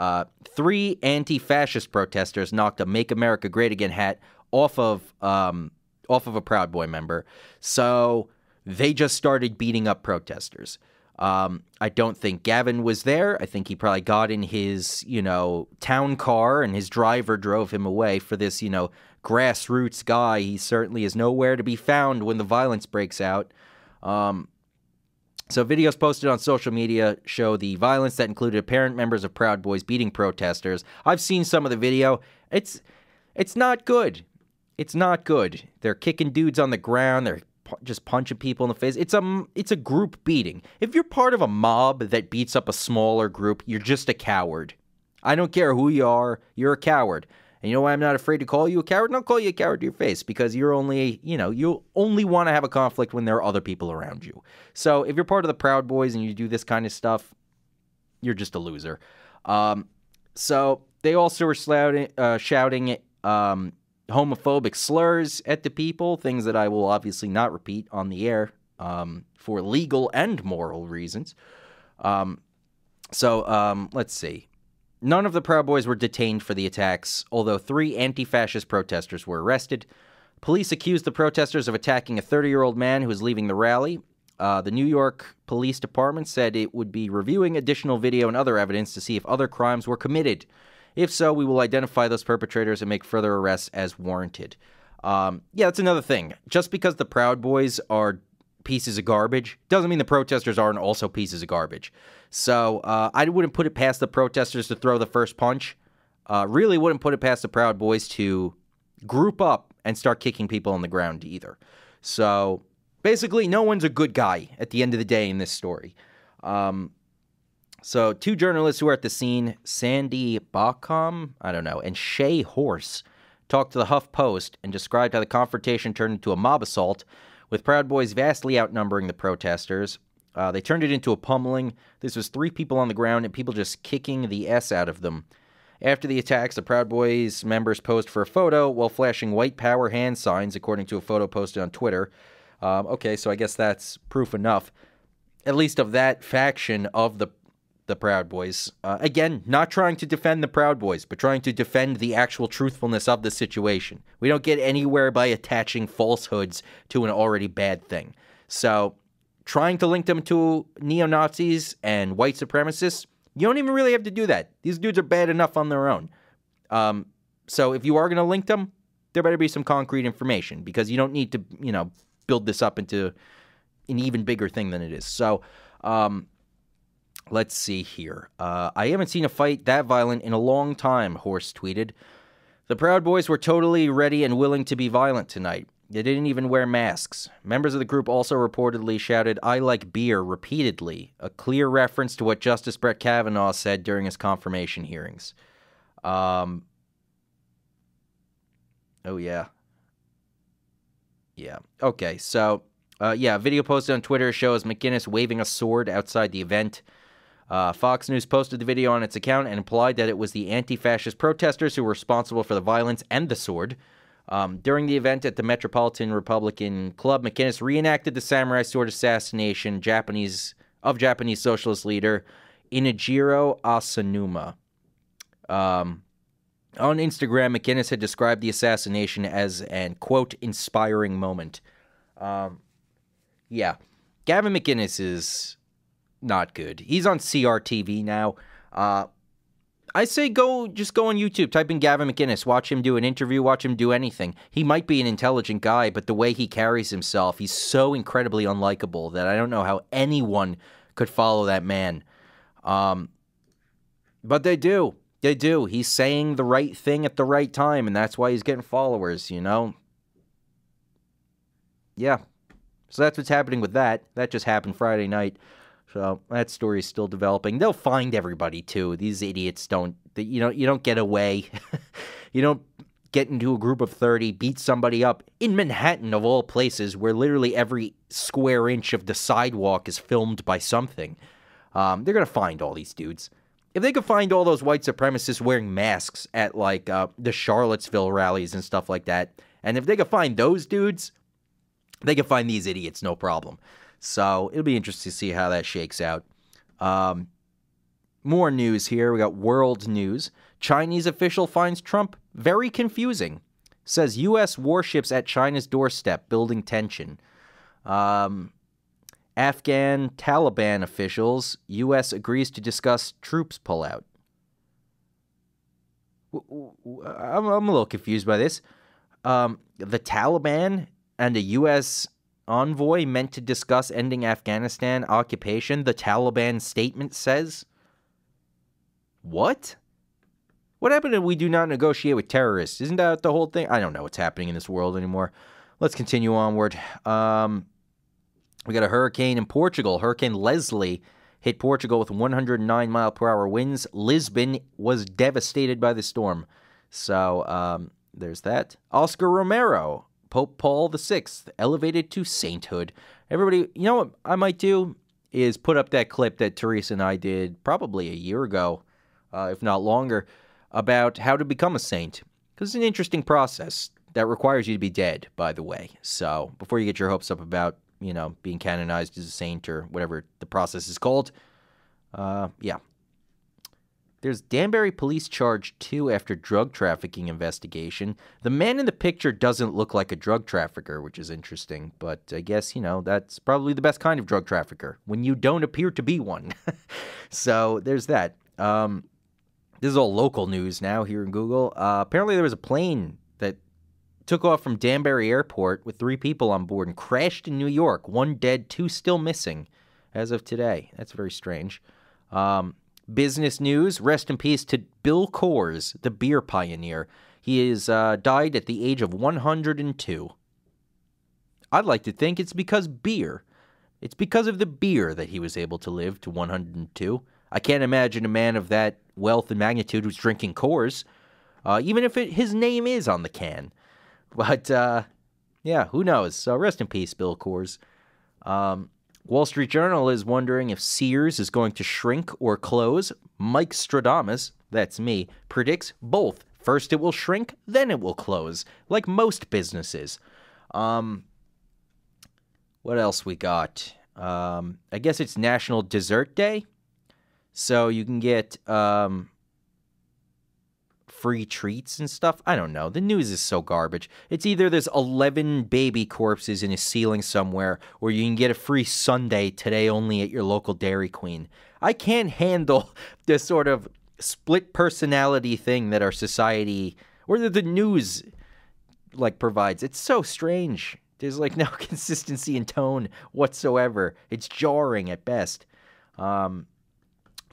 3 anti-fascist protesters knocked a "Make America Great Again" hat off of a Proud Boy member. So they just started beating up protesters. I don't think Gavin was there. I think he probably got in his, town car and his driver drove him away. For this, grassroots guy, he certainly is nowhere to be found when the violence breaks out. So videos posted on social media show the violence that included apparent members of Proud Boys beating protesters. I've seen some of the video. It's not good. It's not good. They're kicking dudes on the ground. They're just punching people in the face. It's a group beating. If you're part of a mob that beats up a smaller group, you're just a coward. I don't care who you are. You're a coward. And you know why I'm not afraid to call you a coward? I'll call you a coward to your face, because you're only, you only want to have a conflict when there are other people around you. So if you're part of the Proud Boys and you do this kind of stuff, you're just a loser. So they also were shouting homophobic slurs at the people, things that I will obviously not repeat on the air for legal and moral reasons. Let's see. None of the Proud Boys were detained for the attacks, although 3 anti-fascist protesters were arrested. Police accused the protesters of attacking a 30-year-old man who was leaving the rally. The New York Police Department said it would be reviewing additional video and other evidence to see if other crimes were committed. If so, we will identify those perpetrators and make further arrests as warranted. That's another thing. Just because the Proud Boys are pieces of garbage doesn't mean the protesters aren't also pieces of garbage. So I wouldn't put it past the protesters to throw the first punch. Really wouldn't put it past the Proud Boys to group up and start kicking people on the ground either. So basically, no one's a good guy at the end of the day in this story. So 2 journalists who were at the scene, Sandy Baucom, and Shay Horse, talked to the HuffPost and described how the confrontation turned into a mob assault, with Proud Boys vastly outnumbering the protesters. They turned it into a pummeling. This was 3 people on the ground and people just kicking the S out of them. After the attacks, the Proud Boys members posed for a photo while flashing white power hand signs, according to a photo posted on Twitter. Okay, so I guess that's proof enough, at least of that faction of the Proud Boys. Again, not trying to defend the Proud Boys, but trying to defend the actual truthfulness of the situation. We don't get anywhere by attaching falsehoods to an already bad thing. So, trying to link them to neo-Nazis and white supremacists, you don't even really have to do that. These dudes are bad enough on their own. So if you are going to link them, there better be some concrete information, because you don't need to, build this up into an even bigger thing than it is. So, let's see here. I haven't seen a fight that violent in a long time, Horse tweeted. The Proud Boys were totally ready and willing to be violent tonight. They didn't even wear masks. Members of the group also reportedly shouted, "I like beer," repeatedly, a clear reference to what Justice Brett Kavanaugh said during his confirmation hearings. Oh, yeah. Yeah. Okay, so, a video posted on Twitter shows McGinnis waving a sword outside the event. Fox News posted the video on its account and implied that it was the anti-fascist protesters who were responsible for the violence and the sword. During the event at the Metropolitan Republican Club, McGinnis reenacted the samurai sword assassination of Japanese socialist leader Inajiro Asanuma. On Instagram, McGinnis had described the assassination as an, quote, inspiring moment. Gavin McGinnis is not good. He's on CRTV now. I say just go on YouTube, type in Gavin McGinnis, watch him do an interview, watch him do anything. He might be an intelligent guy, but the way he carries himself, he's so incredibly unlikable that I don't know how anyone could follow that man. But they do. They do. He's saying the right thing at the right time, and that's why he's getting followers, Yeah. So that's what's happening with that. That just happened Friday night. So that story's still developing. They'll find everybody too. These idiots don't. You don't get away. You don't get into a group of 30, beat somebody up in Manhattan of all places, where literally every square inch of the sidewalk is filmed by something. They're gonna find all these dudes. If they could find all those white supremacists wearing masks at like the Charlottesville rallies and stuff like that, and if they could find those dudes, they could find these idiots, no problem. So it'll be interesting to see how that shakes out. More news here. We got world news. Chinese official finds Trump very confusing. Says U.S. warships at China's doorstep, building tension. Afghan Taliban officials. U.S. agrees to discuss troops pullout. I'm a little confused by this. The Taliban and a U.S. envoy meant to discuss ending Afghanistan occupation, the Taliban statement says. What? What happened if we do not negotiate with terrorists? Isn't that the whole thing? I don't know what's happening in this world anymore. Let's continue onward. We got a hurricane in Portugal. Hurricane Leslie hit Portugal with 109-mile-per-hour winds. Lisbon was devastated by the storm. So, there's that. Oscar Romero, Pope Paul VI, elevated to sainthood. Everybody, you know what I might do is put up that clip that Teresa and I did probably a year ago, if not longer, about how to become a saint. Because it's an interesting process that requires you to be dead, by the way. So before you get your hopes up about, being canonized as a saint or whatever the process is called, Yeah. There's Danbury police charged 2 after drug trafficking investigation. The man in the picture doesn't look like a drug trafficker, which is interesting. But I guess, that's probably the best kind of drug trafficker, when you don't appear to be one. So there's that. This is all local news now here in Google. Apparently there was a plane that took off from Danbury Airport with 3 people on board and crashed in New York. 1 dead, 2 still missing as of today. That's very strange. Business news, rest in peace to Bill Coors, the beer pioneer. He is died at the age of 102. I'd like to think it's because beer. It's because of the beer that he was able to live to 102. I can't imagine a man of that wealth and magnitude who's drinking Coors, even if his name is on the can. But, yeah, who knows? So rest in peace, Bill Coors. Wall Street Journal is wondering if Sears is going to shrink or close. Mike Stradamus, that's me, predicts both. First it will shrink, then it will close, like most businesses. What else we got? I guess it's National Dessert Day. So you can get free treats and stuff. I don't know. The news is so garbage. It's either there's 11 baby corpses in a ceiling somewhere, or you can get a free sundae today only at your local Dairy Queen. I can't handle this sort of split personality thing that our society, or the news, provides. It's so strange. There's, no consistency in tone whatsoever. It's jarring at best.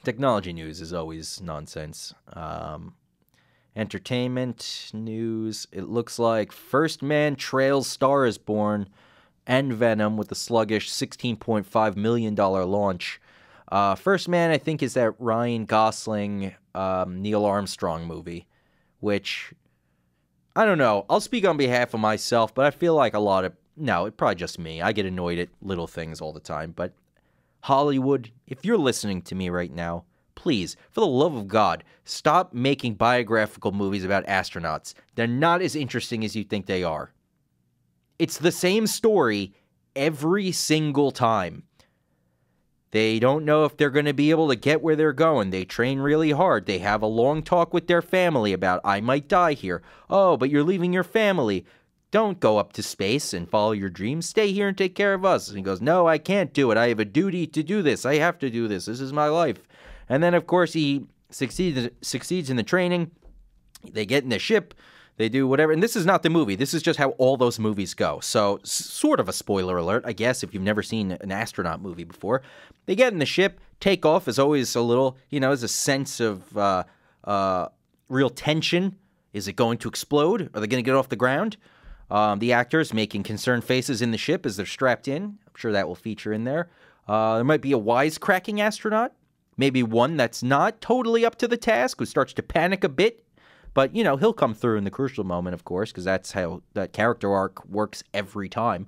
Technology news is always nonsense. Entertainment news. It looks like First Man trails Star is Born and Venom with a sluggish $16.5 million launch. First Man, I think, is that Ryan Gosling, Neil Armstrong movie, which, I don't know. I'll speak on behalf of myself, but I feel like it's probably just me. I get annoyed at little things all the time, but Hollywood, if you're listening to me right now, please, for the love of God, stop making biographical movies about astronauts. They're not as interesting as you think they are. It's the same story every single time. They don't know if they're going to be able to get where they're going. They train really hard. They have a long talk with their family about, I might die here. Oh, but you're leaving your family. Don't go up to space and follow your dreams. Stay here and take care of us. And he goes, no, I can't do it. I have a duty to do this. I have to do this. This is my life. And then, of course, he succeeds in the training. They get in the ship. They do whatever. And this is not the movie. This is just how all those movies go. So, sort of a spoiler alert, I guess, if you've never seen an astronaut movie before. They get in the ship. Takeoff is always a little, there's a sense of real tension. Is it going to explode? Are they going to get off the ground? The actors making concerned faces in the ship as they're strapped in. I'm sure that will feature in there. There might be a wisecracking astronaut. Maybe one that's not totally up to the task, who starts to panic a bit. But, he'll come through in the crucial moment, of course, because that's how that character arc works every time.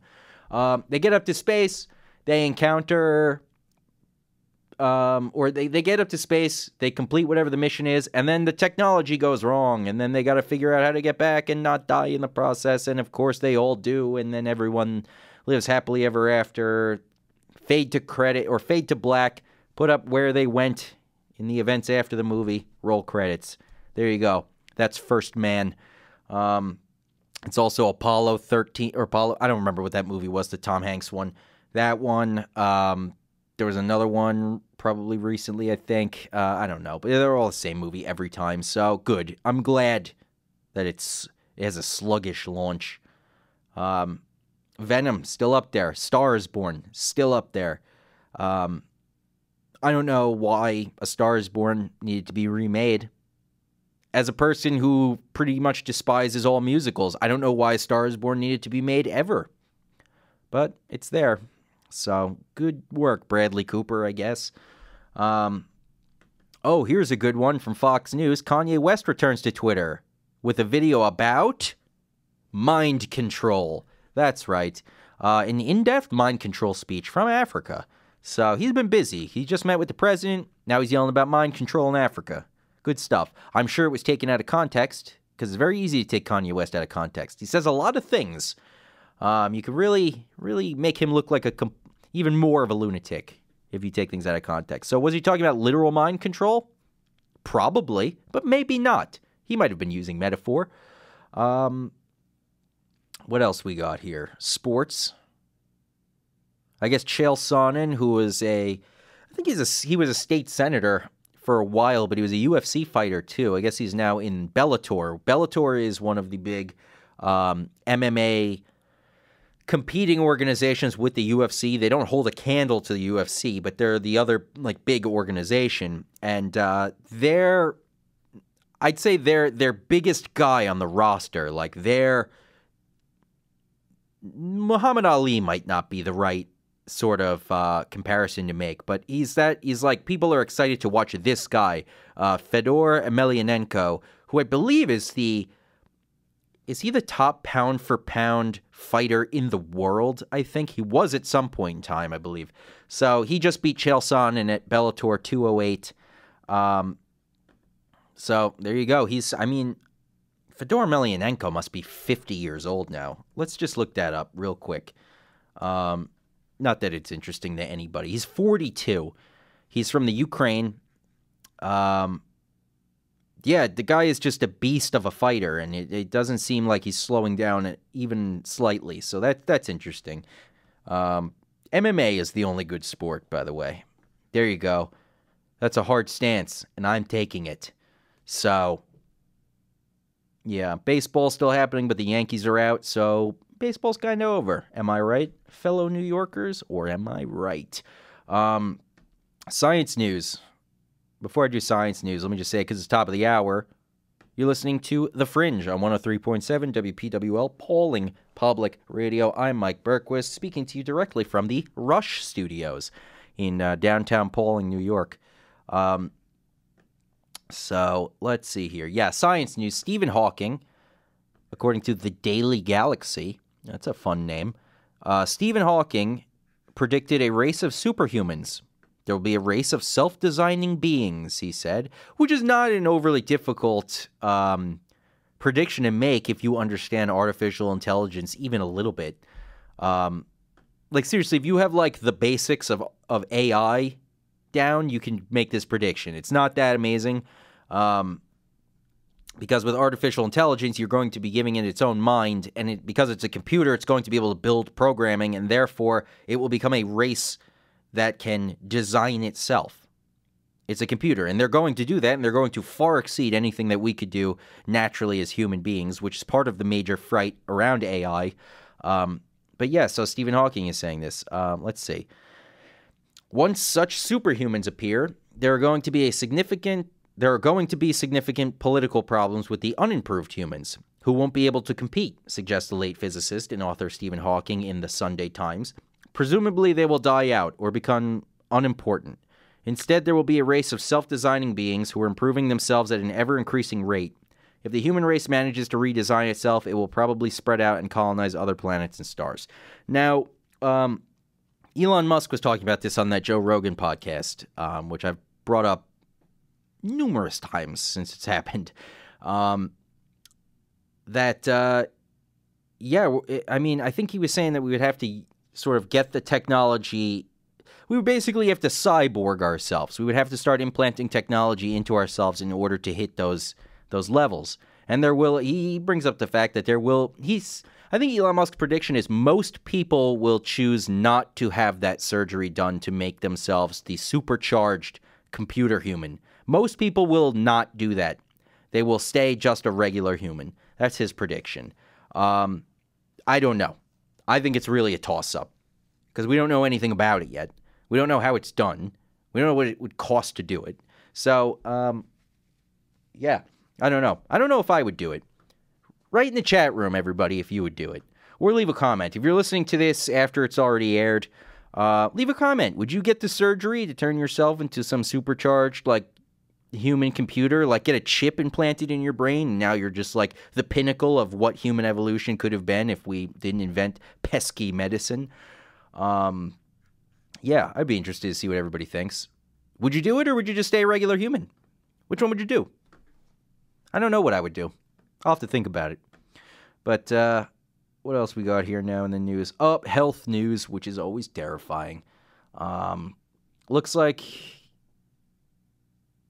They get up to space. They encounter... they get up to space. They complete whatever the mission is. And then the technology goes wrong. And then they got to figure out how to get back and not die in the process. And, of course, they all do. And then everyone lives happily ever after. Fade to credit or fade to black. Put up where they went in the events after the movie. Roll credits. There you go. That's First Man. It's also Apollo 13, or Apollo, I don't remember what that movie was, the Tom Hanks one. That one, there was another one probably recently, I think. I don't know, but they're all the same movie every time, so good. I'm glad that it has a sluggish launch. Venom, still up there. Star is Born, still up there. I don't know why A Star is Born needed to be remade. As a person who pretty much despises all musicals, I don't know why A Star is Born needed to be made ever. But it's there. So, good work, Bradley Cooper, I guess. Here's a good one from Fox News. Kanye West returns to Twitter with a video about mind control. That's right. An in-depth mind control speech from Africa. So, he's been busy. He just met with the president. Now he's yelling about mind control in Africa. Good stuff. I'm sure it was taken out of context, because it's very easy to take Kanye West out of context. He says a lot of things. You could really, really make him look like even more of a lunatic if you take things out of context. So was he talking about literal mind control? Probably, but maybe not. He might have been using metaphor. What else we got here? Sports. I guess Chael Sonnen, who was he was a state senator for a while, but he was a UFC fighter too. I guess he's now in Bellator. Bellator is one of the big MMA competing organizations with the UFC. They don't hold a candle to the UFC, but they're the other like big organization, and I'd say their biggest guy on the roster. Like Muhammad Ali might not be the right sort of comparison to make, but he's like, people are excited to watch this guy, Fedor Emelianenko, who I believe is he the top pound for pound fighter in the world? I think he was at some point in time, I believe. So he just beat Chael Sonnen at Bellator 208. So there you go. Fedor Emelianenko must be 50 years old now. Let's just look that up real quick. Not that it's interesting to anybody. He's 42. He's from the Ukraine. Yeah, the guy is just a beast of a fighter, and it doesn't seem like he's slowing down even slightly. So that's interesting. MMA is the only good sport, by the way. There you go. That's a hard stance, and I'm taking it. So, yeah, baseball's still happening, but the Yankees are out, so baseball's kind of over. Am I right, fellow New Yorkers, or am I right? Science news. Before I do science news, let me just say, because it's top of the hour, you're listening to The Fringe on 103.7 WPWL, Polling Public Radio. I'm Mike Berquist, speaking to you directly from the Rush Studios in downtown Pauling, New York. So, let's see here. Yeah, science news. Stephen Hawking, according to the Daily Galaxy, that's a fun name, Stephen Hawking predicted a race of superhumans. There will be a race of self-designing beings, he said, which is not an overly difficult prediction to make if you understand artificial intelligence even a little bit. Like, seriously, if you have, like, the basics of AI down, you can make this prediction. It's not that amazing, because with artificial intelligence, you're going to be giving it its own mind, and because it's a computer, it's going to be able to build programming, and therefore, it will become a race that can design itself. It's a computer, and they're going to do that, and they're going to far exceed anything that we could do naturally as human beings, which is part of the major fright around AI. But yeah, so Stephen Hawking is saying this. Let's see. Once such superhumans appear, there are going to be significant political problems with the unimproved humans, who won't be able to compete, suggests the late physicist and author Stephen Hawking in the Sunday Times. Presumably, they will die out or become unimportant. Instead, there will be a race of self-designing beings who are improving themselves at an ever-increasing rate. If the human race manages to redesign itself, it will probably spread out and colonize other planets and stars. Now, Elon Musk was talking about this on that Joe Rogan podcast, which I've brought up numerous times since it's happened. I think he was saying that we would have to sort of get the technology. We would basically have to cyborg ourselves. We would have to start implanting technology into ourselves in order to hit those levels. And he brings up the fact that I think Elon Musk's prediction is most people will choose not to have that surgery done to make themselves the supercharged computer human. Most people will not do that. They will stay just a regular human. That's his prediction. I don't know. I think it's really a toss-up because we don't know anything about it yet. We don't know how it's done. We don't know what it would cost to do it. So, yeah, I don't know. I don't know if I would do it. Write in the chat room, everybody, if you would do it. Or leave a comment. If you're listening to this after it's already aired, leave a comment. Would you get the surgery to turn yourself into some supercharged, like, human computer? Like, get a chip implanted in your brain, and now you're just, like, the pinnacle of what human evolution could have been if we didn't invent pesky medicine? Yeah, I'd be interested to see what everybody thinks. Would you do it, or would you just stay a regular human? Which one would you do? I don't know what I would do. I'll have to think about it. But, what else we got here now in the news? Oh, health news, which is always terrifying. Looks like...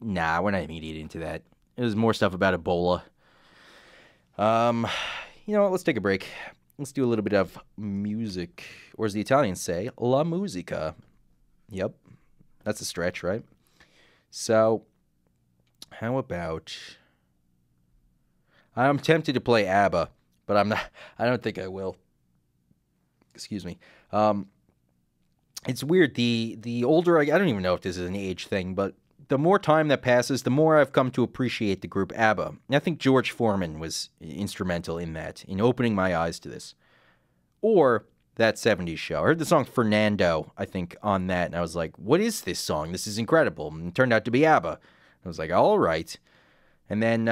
Nah, we're not even getting into that. There's more stuff about Ebola. You know what? Let's take a break. Let's do a little bit of music. Or as the Italians say, la musica. Yep. That's a stretch, right? So, how about... I'm tempted to play ABBA, but I'm not... I don't think I will. Excuse me. It's weird. The older I don't even know if this is an age thing, but the more time that passes, the more I've come to appreciate the group ABBA. And I think George Foreman was instrumental in that, in opening my eyes to this. Or that 70s show. I heard the song Fernando, I think, on that, and I was like, what is this song? This is incredible. And it turned out to be ABBA. I was like, all right. And then,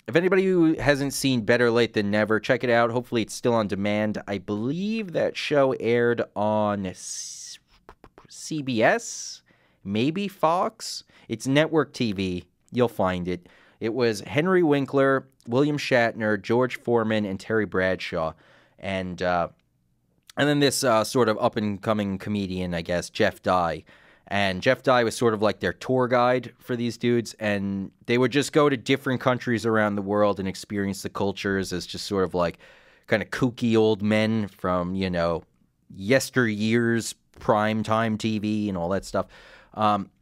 if anybody who hasn't seen Better Late Than Never, check it out. Hopefully it's still on demand. I believe that show aired on CBS, maybe Fox. It's network TV. You'll find it. It was Henry Winkler, William Shatner, George Foreman, and Terry Bradshaw. And then this sort of up-and-coming comedian, I guess, Jeff Dye. And Jeff Dye was sort of like their tour guide for these dudes. And they would just go to different countries around the world and experience the cultures as just sort of like kind of kooky old men from, you know, yesteryear's primetime TV and all that stuff.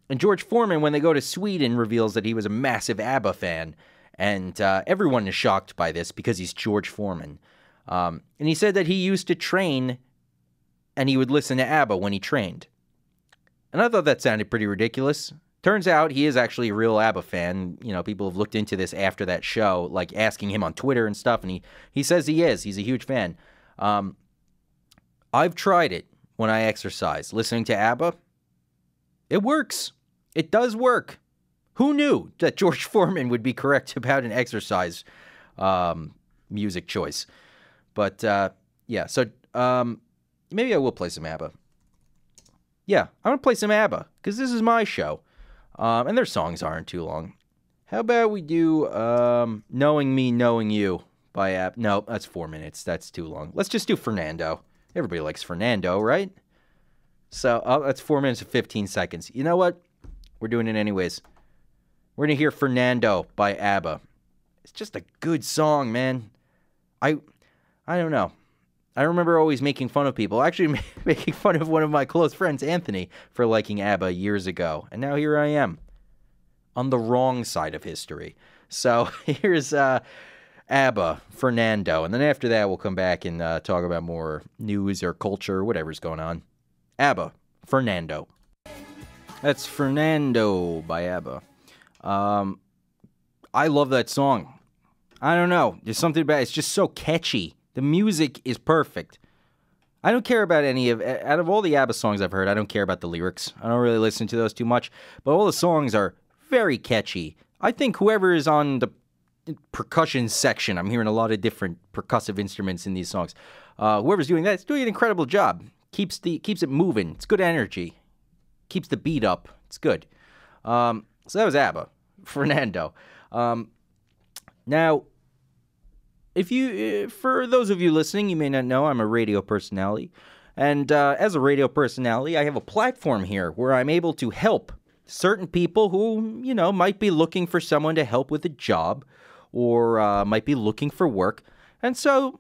And George Foreman, when they go to Sweden, reveals that he was a massive ABBA fan. And everyone is shocked by this because he's George Foreman. And he said that he used to train and he would listen to ABBA when he trained. And I thought that sounded pretty ridiculous. Turns out he is actually a real ABBA fan. You know, people have looked into this after that show, like asking him on Twitter and stuff, and he says he is. He's a huge fan. I've tried it when I exercise, listening to ABBA. It works. It does work. Who knew that George Foreman would be correct about an exercise music choice? But, yeah, so maybe I will play some ABBA. Yeah, I'm going to play some ABBA, because this is my show. And their songs aren't too long. How about we do Knowing Me, Knowing You by ABBA? No, that's 4 minutes. That's too long. Let's just do Fernando. Everybody likes Fernando, right? So, that's 4 minutes and 15 seconds. You know what? We're doing it anyways. We're going to hear Fernando by ABBA. It's just a good song, man. I don't know. I remember always making fun of people. Actually, making fun of one of my close friends, Anthony, for liking ABBA years ago. And now here I am, on the wrong side of history. So here's ABBA, Fernando. And then after that, we'll come back and talk about more news or culture or whatever's going on. ABBA, Fernando. That's Fernando by ABBA. I love that song. I don't know. There's something about it. It's just so catchy. The music is perfect. I don't care about out of all the ABBA songs I've heard, I don't care about the lyrics. I don't really listen to those too much. But all the songs are very catchy. I think whoever is on the percussion section, I'm hearing a lot of different percussive instruments in these songs. Whoever's doing that is doing an incredible job. Keeps it moving. It's good energy. Keeps the beat up. It's good. So that was ABBA. Fernando. Now, for those of you listening, you may not know, I'm a radio personality. And as a radio personality, I have a platform here where I'm able to help certain people who, you know, might be looking for someone to help with a job or might be looking for work. And so,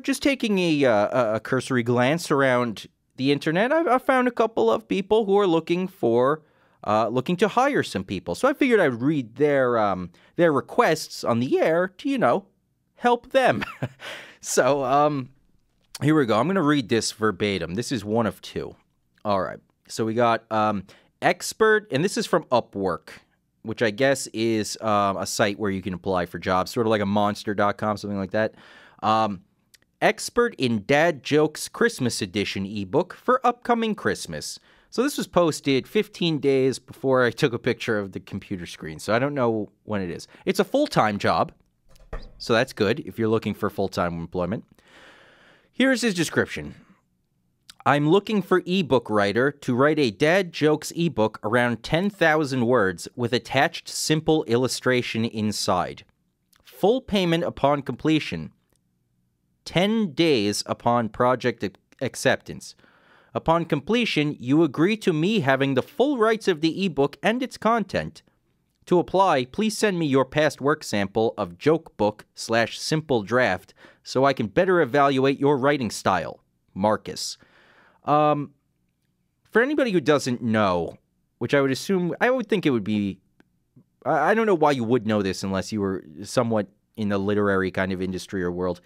just taking a cursory glance around the internet, I found a couple of people who are looking to hire some people. So I figured I'd read their requests on the air to, you know, help them. So, here we go. I'm going to read this verbatim. This is one of two. All right. So we got expert, and this is from Upwork, which I guess is a site where you can apply for jobs, sort of like a monster.com, something like that. Expert in Dad Jokes Christmas Edition ebook for upcoming Christmas. So this was posted 15 days before I took a picture of the computer screen, so I don't know when it is. It's a full-time job, so that's good if you're looking for full-time employment. Here's his description. I'm looking for ebook writer to write a dad jokes ebook around 10,000 words with attached simple illustration inside. Full payment upon completion. 10 days upon project acceptance. Upon completion, you agree to me having the full rights of the ebook and its content. To apply, please send me your past work sample of joke book/simple draft so I can better evaluate your writing style. Marcus. For anybody who doesn't know, which I would think it would be, I don't know why you would know this unless you were somewhat in the literary kind of industry or world.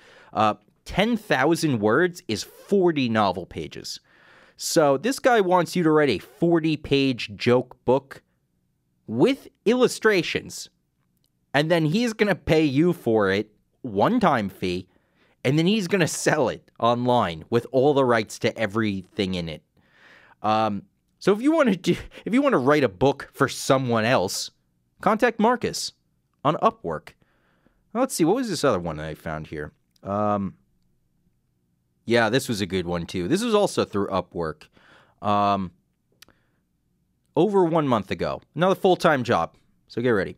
10,000 words is 40 novel pages. So this guy wants you to write a 40-page joke book with illustrations. And then he's going to pay you for it, one-time fee, and then he's going to sell it online with all the rights to everything in it. So if you want to write a book for someone else, contact Marcus on Upwork. Let's see, what was this other one that I found here? Yeah, this was a good one too. This was also through Upwork. Over 1 month ago. Another full-time job. So get ready.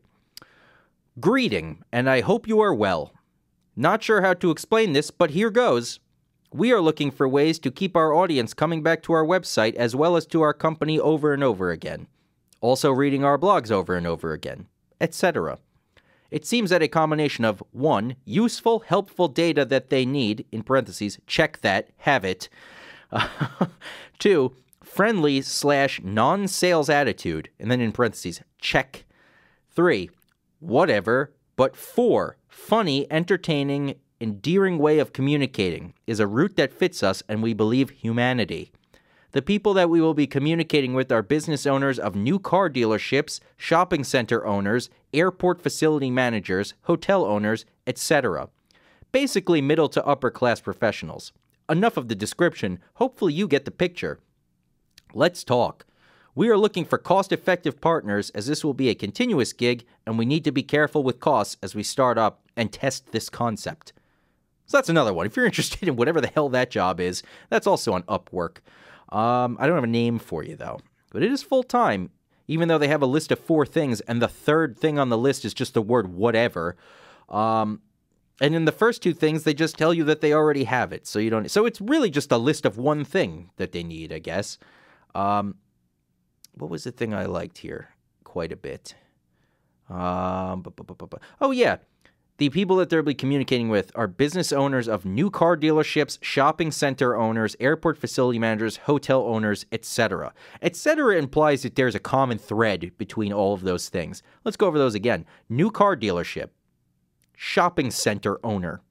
Greeting, and I hope you are well. Not sure how to explain this, but here goes. We are looking for ways to keep our audience coming back to our website as well as to our company over and over again. Also reading our blogs over and over again, etc. It seems that a combination of 1. Useful, helpful data that they need, in parentheses, check that, have it. 2. Friendly/non-sales attitude, and then in parentheses, check. 3. Whatever, but 4. Funny, entertaining, endearing way of communicating is a route that fits us and we believe humanity. The people that we will be communicating with are business owners of new car dealerships, shopping center owners, airport facility managers, hotel owners, etc. Basically middle to upper class professionals. Enough of the description. Hopefully you get the picture. Let's talk. We are looking for cost-effective partners as this will be a continuous gig and we need to be careful with costs as we start up and test this concept. So that's another one. If you're interested in whatever the hell that job is, that's also on Upwork. I don't have a name for you, though. But it is full-time, even though they have a list of 4 things, and the third thing on the list is just the word whatever. And in the first 2 things, they just tell you that they already have it. So it's really just a list of one thing that they need, I guess. What was the thing I liked here quite a bit? Oh, yeah. The people that they'll be communicating with are business owners of new car dealerships, shopping center owners, airport facility managers, hotel owners, etc. Etc. implies that there's a common thread between all of those things. Let's go over those again. New car dealership, shopping center owner,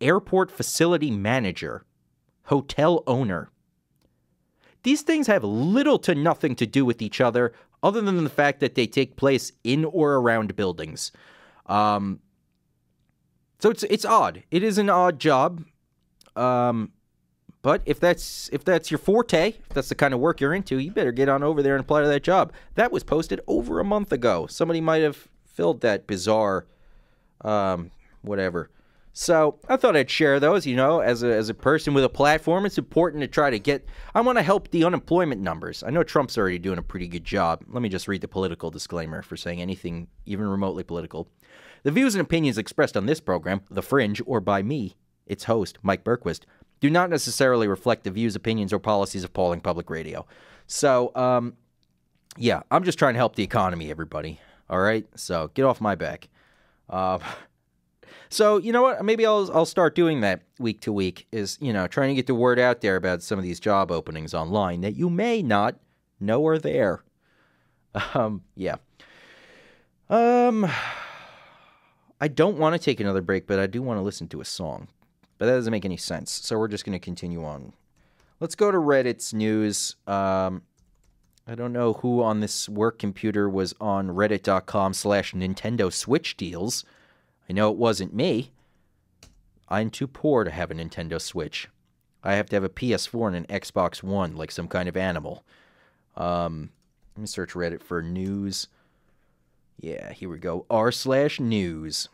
airport facility manager, hotel owner. These things have little to nothing to do with each other than the fact that they take place in or around buildings. So it's odd. It is an odd job. But if that's your forte, if that's the kind of work you're into, you better get on over there and apply to that job. That was posted over a month ago. Somebody might have filled that bizarre whatever. So I thought I'd share those, as a person with a platform. It's important to try to get... I want to help the unemployment numbers. I know Trump's already doing a pretty good job. Let me just read the political disclaimer for saying anything even remotely political. The views and opinions expressed on this program, The Fringe, or by me, its host, Mike Berquist, do not necessarily reflect the views, opinions, or policies of Pauling Public Radio. So, yeah, I'm just trying to help the economy, everybody. All right? So, get off my back. So, you know what? Maybe I'll start doing that week to week, is, trying to get the word out there about some of these job openings online that you may not know are there. Yeah. I don't want to take another break, but I do want to listen to a song. But that doesn't make any sense, so we're just going to continue on. Let's go to Reddit's news. I don't know who on this work computer was on reddit.com/Nintendo Switch deals. I know it wasn't me. I'm too poor to have a Nintendo Switch. I have to have a PS4 and an Xbox One, like some kind of animal. Let me search Reddit for news. Yeah, here we go. r/news.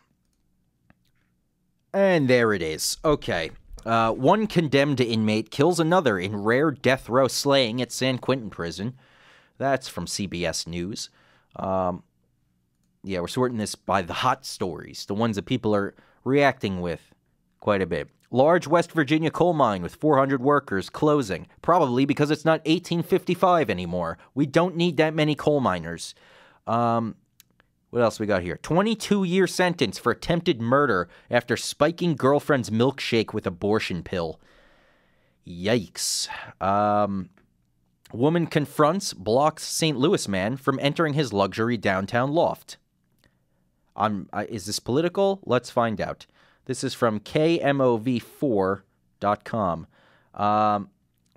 And there it is. Okay. One condemned inmate kills another in rare death row slaying at San Quentin prison. That's from CBS News. Yeah, we're sorting this by the hot stories, the ones that people are reacting with quite a bit. Large West Virginia coal mine with 400 workers closing, probably because it's not 1855 anymore. We don't need that many coal miners. What else we got here? 22-year sentence for attempted murder after spiking girlfriend's milkshake with abortion pill. Yikes. Woman confronts, blocks St. Louis man from entering his luxury downtown loft. Is this political? Let's find out. This is from KMOV4.com.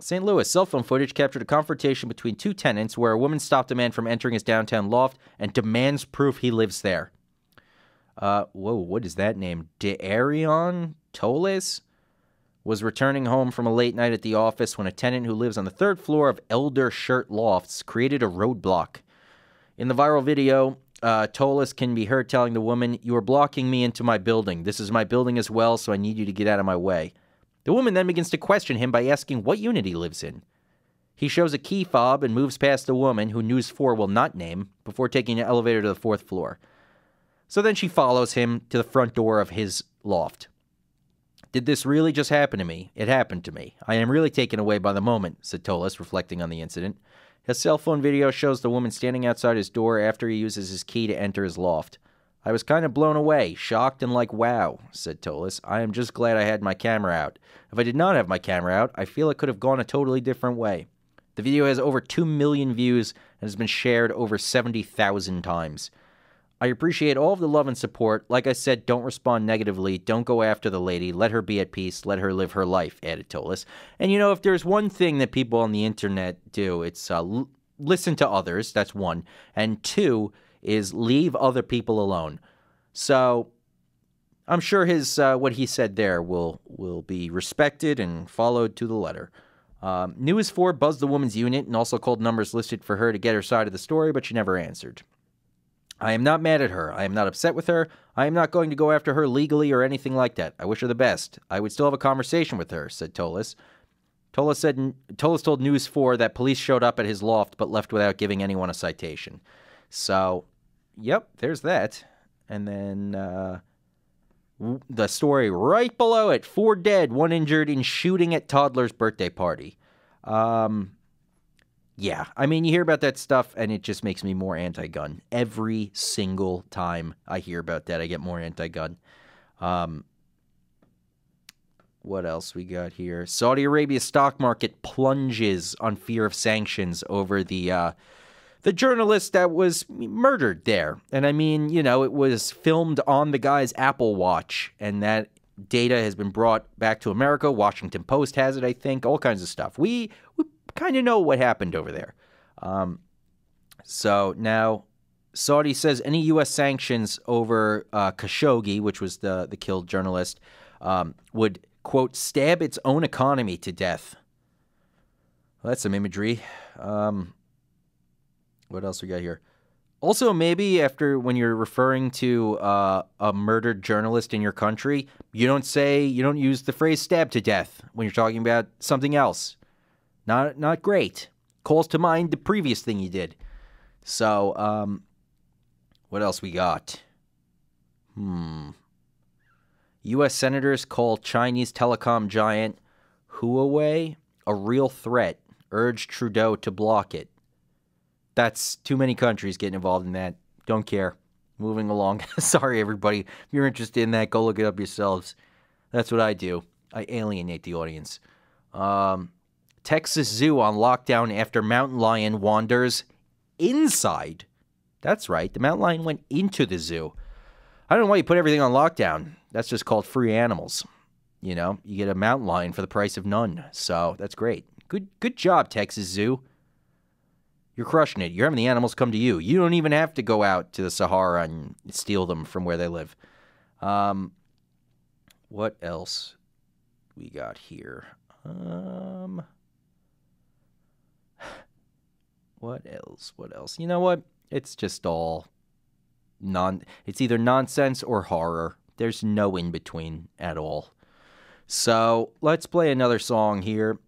St. Louis, cell phone footage captured a confrontation between two tenants where a woman stopped a man from entering his downtown loft and demands proof he lives there. Whoa, what is that name? De'Arion Toles was returning home from a late night at the office when a tenant who lives on the third floor of Elder Shirt Lofts created a roadblock. In the viral video, Toles can be heard telling the woman, "You are blocking me into my building. This is my building as well, so I need you to get out of my way." The woman then begins to question him by asking what unit he lives in. He shows a key fob and moves past the woman, who News 4 will not name, before taking an elevator to the fourth floor. So then she follows him to the front door of his loft. "Did this really just happen to me? It happened to me. I am really taken away by the moment," said Toles, reflecting on the incident. His cell phone video shows the woman standing outside his door after he uses his key to enter his loft. "I was kind of blown away, shocked and like, wow," said Toles. "I am just glad I had my camera out. If I did not have my camera out, I feel it could have gone a totally different way." The video has over 2 million views and has been shared over 70,000 times. "I appreciate all of the love and support. Like I said, don't respond negatively. Don't go after the lady. Let her be at peace. Let her live her life," added Toles. And you know, if there's one thing that people on the internet do, it's listen to others. That's one. And two is leave other people alone. So I'm sure his what he said there will be respected and followed to the letter. News 4 buzzed the woman's unit and also called numbers listed for her to get her side of the story, but she never answered. "I am not mad at her. I am not upset with her. I am not going to go after her legally or anything like that. I wish her the best. I would still have a conversation with her," said Toles. Toles told News 4 that police showed up at his loft but left without giving anyone a citation. So, yep, there's that. And then the story right below it: 4 dead, 1 injured in shooting at toddler's birthday party. Yeah, I mean, you hear about that stuff, and it just makes me more anti-gun. Every single time I hear about that, I get more anti-gun. What else we got here? Saudi Arabia's stock market plunges on fear of sanctions over the journalist that was murdered there. And I mean, you know, it was filmed on the guy's Apple Watch, and that data has been brought back to America. Washington Post has it, I think. All kinds of stuff. We kind of know what happened over there. So now Saudi says any U.S. sanctions over Khashoggi, which was the killed journalist, would, quote, stab its own economy to death. Well, that's some imagery. What else we got here? Also, maybe when you're referring to a murdered journalist in your country, you don't use the phrase stab to death when you're talking about something else. Not great. Calls to mind the previous thing you did. So, what else we got? U.S. senators call Chinese telecom giant Huawei a real threat, urge Trudeau to block it. That's too many countries getting involved in that. Don't care. Moving along. Sorry, everybody. If you're interested in that, go look it up yourselves. That's what I do. I alienate the audience. Texas Zoo on lockdown after mountain lion wanders inside. That's right. The mountain lion went into the zoo. I don't know why you put everything on lockdown. That's just called free animals. You know, you get a mountain lion for the price of none. So that's great. Good job, Texas Zoo. You're crushing it. You're having the animals come to you. You don't even have to go out to the Sahara and steal them from where they live. What else we got here? What else? You know what? It's just all it's either nonsense or horror. There's no in between at all. So let's play another song here.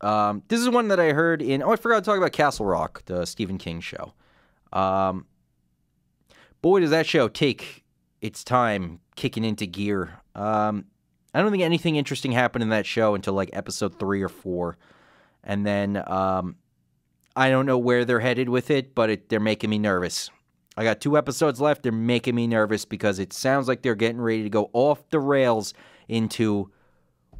This is one that I heard in... Oh, I forgot to talk about Castle Rock, the Stephen King show. Boy, does that show take its time kicking into gear. I don't think anything interesting happened in that show until like episode 3 or 4. And then I don't know where they're headed with it, but they're making me nervous. I got 2 episodes left. They're making me nervous because it sounds like they're getting ready to go off the rails into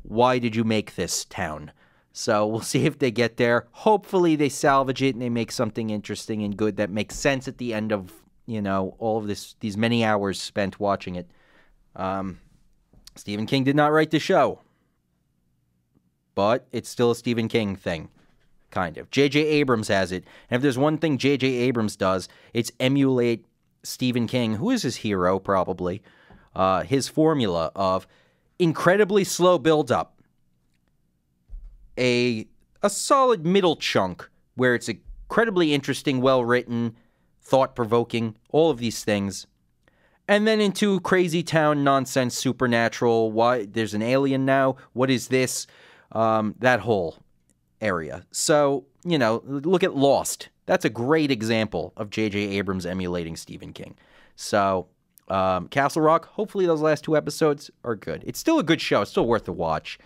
why did you make this town? So we'll see if they get there. Hopefully they salvage it and they make something interesting and good that makes sense at the end of, all of these many hours spent watching it. Stephen King did not write the show, but it's still a Stephen King thing, kind of. J.J. Abrams has it, and if there's one thing J.J. Abrams does, it's emulate Stephen King, who is his hero, probably, his formula of incredibly slow build-up, a solid middle chunk where it's incredibly interesting, well-written, thought-provoking, all of these things, and then into crazy town nonsense, supernatural, why there's an alien now, what is this, that whole area. So, look at Lost. That's a great example of J.J. Abrams emulating Stephen King. So, Castle Rock, hopefully those last 2 episodes are good. It's still a good show. It's still worth the watch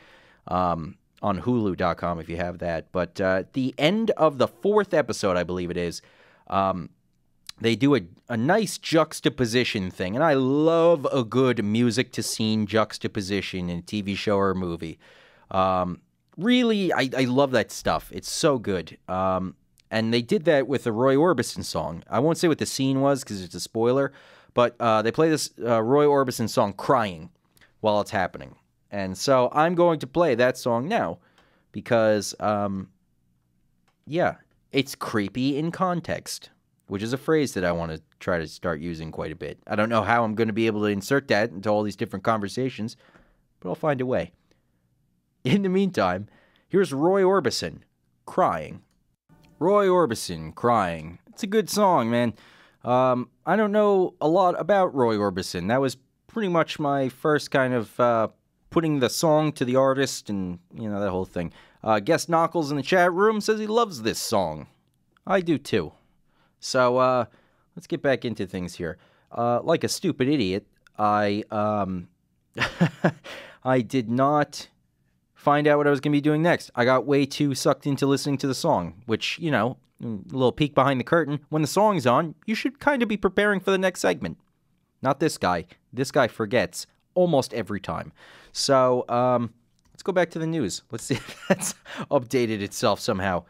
on Hulu.com if you have that. But the end of the 4th episode, I believe it is, they do a nice juxtaposition thing. And I love a good music-to-scene juxtaposition in a TV show or a movie. Really, I love that stuff. It's so good. And they did that with a Roy Orbison song. I won't say what the scene was because it's a spoiler, but they play this Roy Orbison song, Crying, while it's happening. And so I'm going to play that song now because, it's creepy in context, which is a phrase that I want to try to start using quite a bit. I don't know how I'm going to be able to insert that into all these different conversations, but I'll find a way. In the meantime, here's Roy Orbison, Crying. Roy Orbison, Crying. It's a good song, man. I don't know a lot about Roy Orbison. That was pretty much my first kind of putting the song to the artist and, that whole thing. Guest Knuckles in the chat room says he loves this song. I do too. So, let's get back into things here. Like a stupid idiot, I did not find out what I was going to be doing next. I got way too sucked into listening to the song, which, a little peek behind the curtain. When the song's on, you should kind of be preparing for the next segment. Not this guy. This guy forgets almost every time. So, let's go back to the news. Let's see if that's updated itself somehow.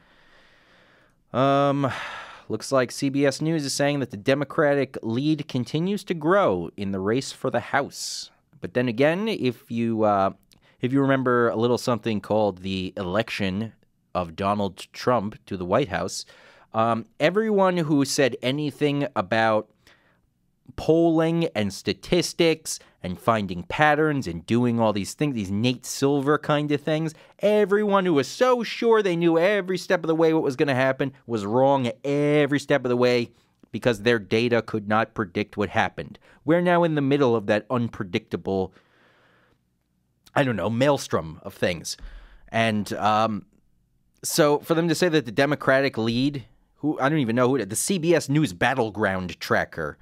Looks like CBS News is saying that the Democratic lead continues to grow in the race for the House. But then again, if you remember a little something called the election of Donald Trump to the White House, everyone who said anything about polling and statistics and finding patterns and doing all these things, these Nate Silver kind of things, everyone who was so sure they knew every step of the way what was going to happen was wrong every step of the way because their data could not predict what happened. We're now in the middle of that unpredictable, maelstrom of things. And so for them to say that the Democratic lead, who I don't even know who, the CBS News Battleground Tracker,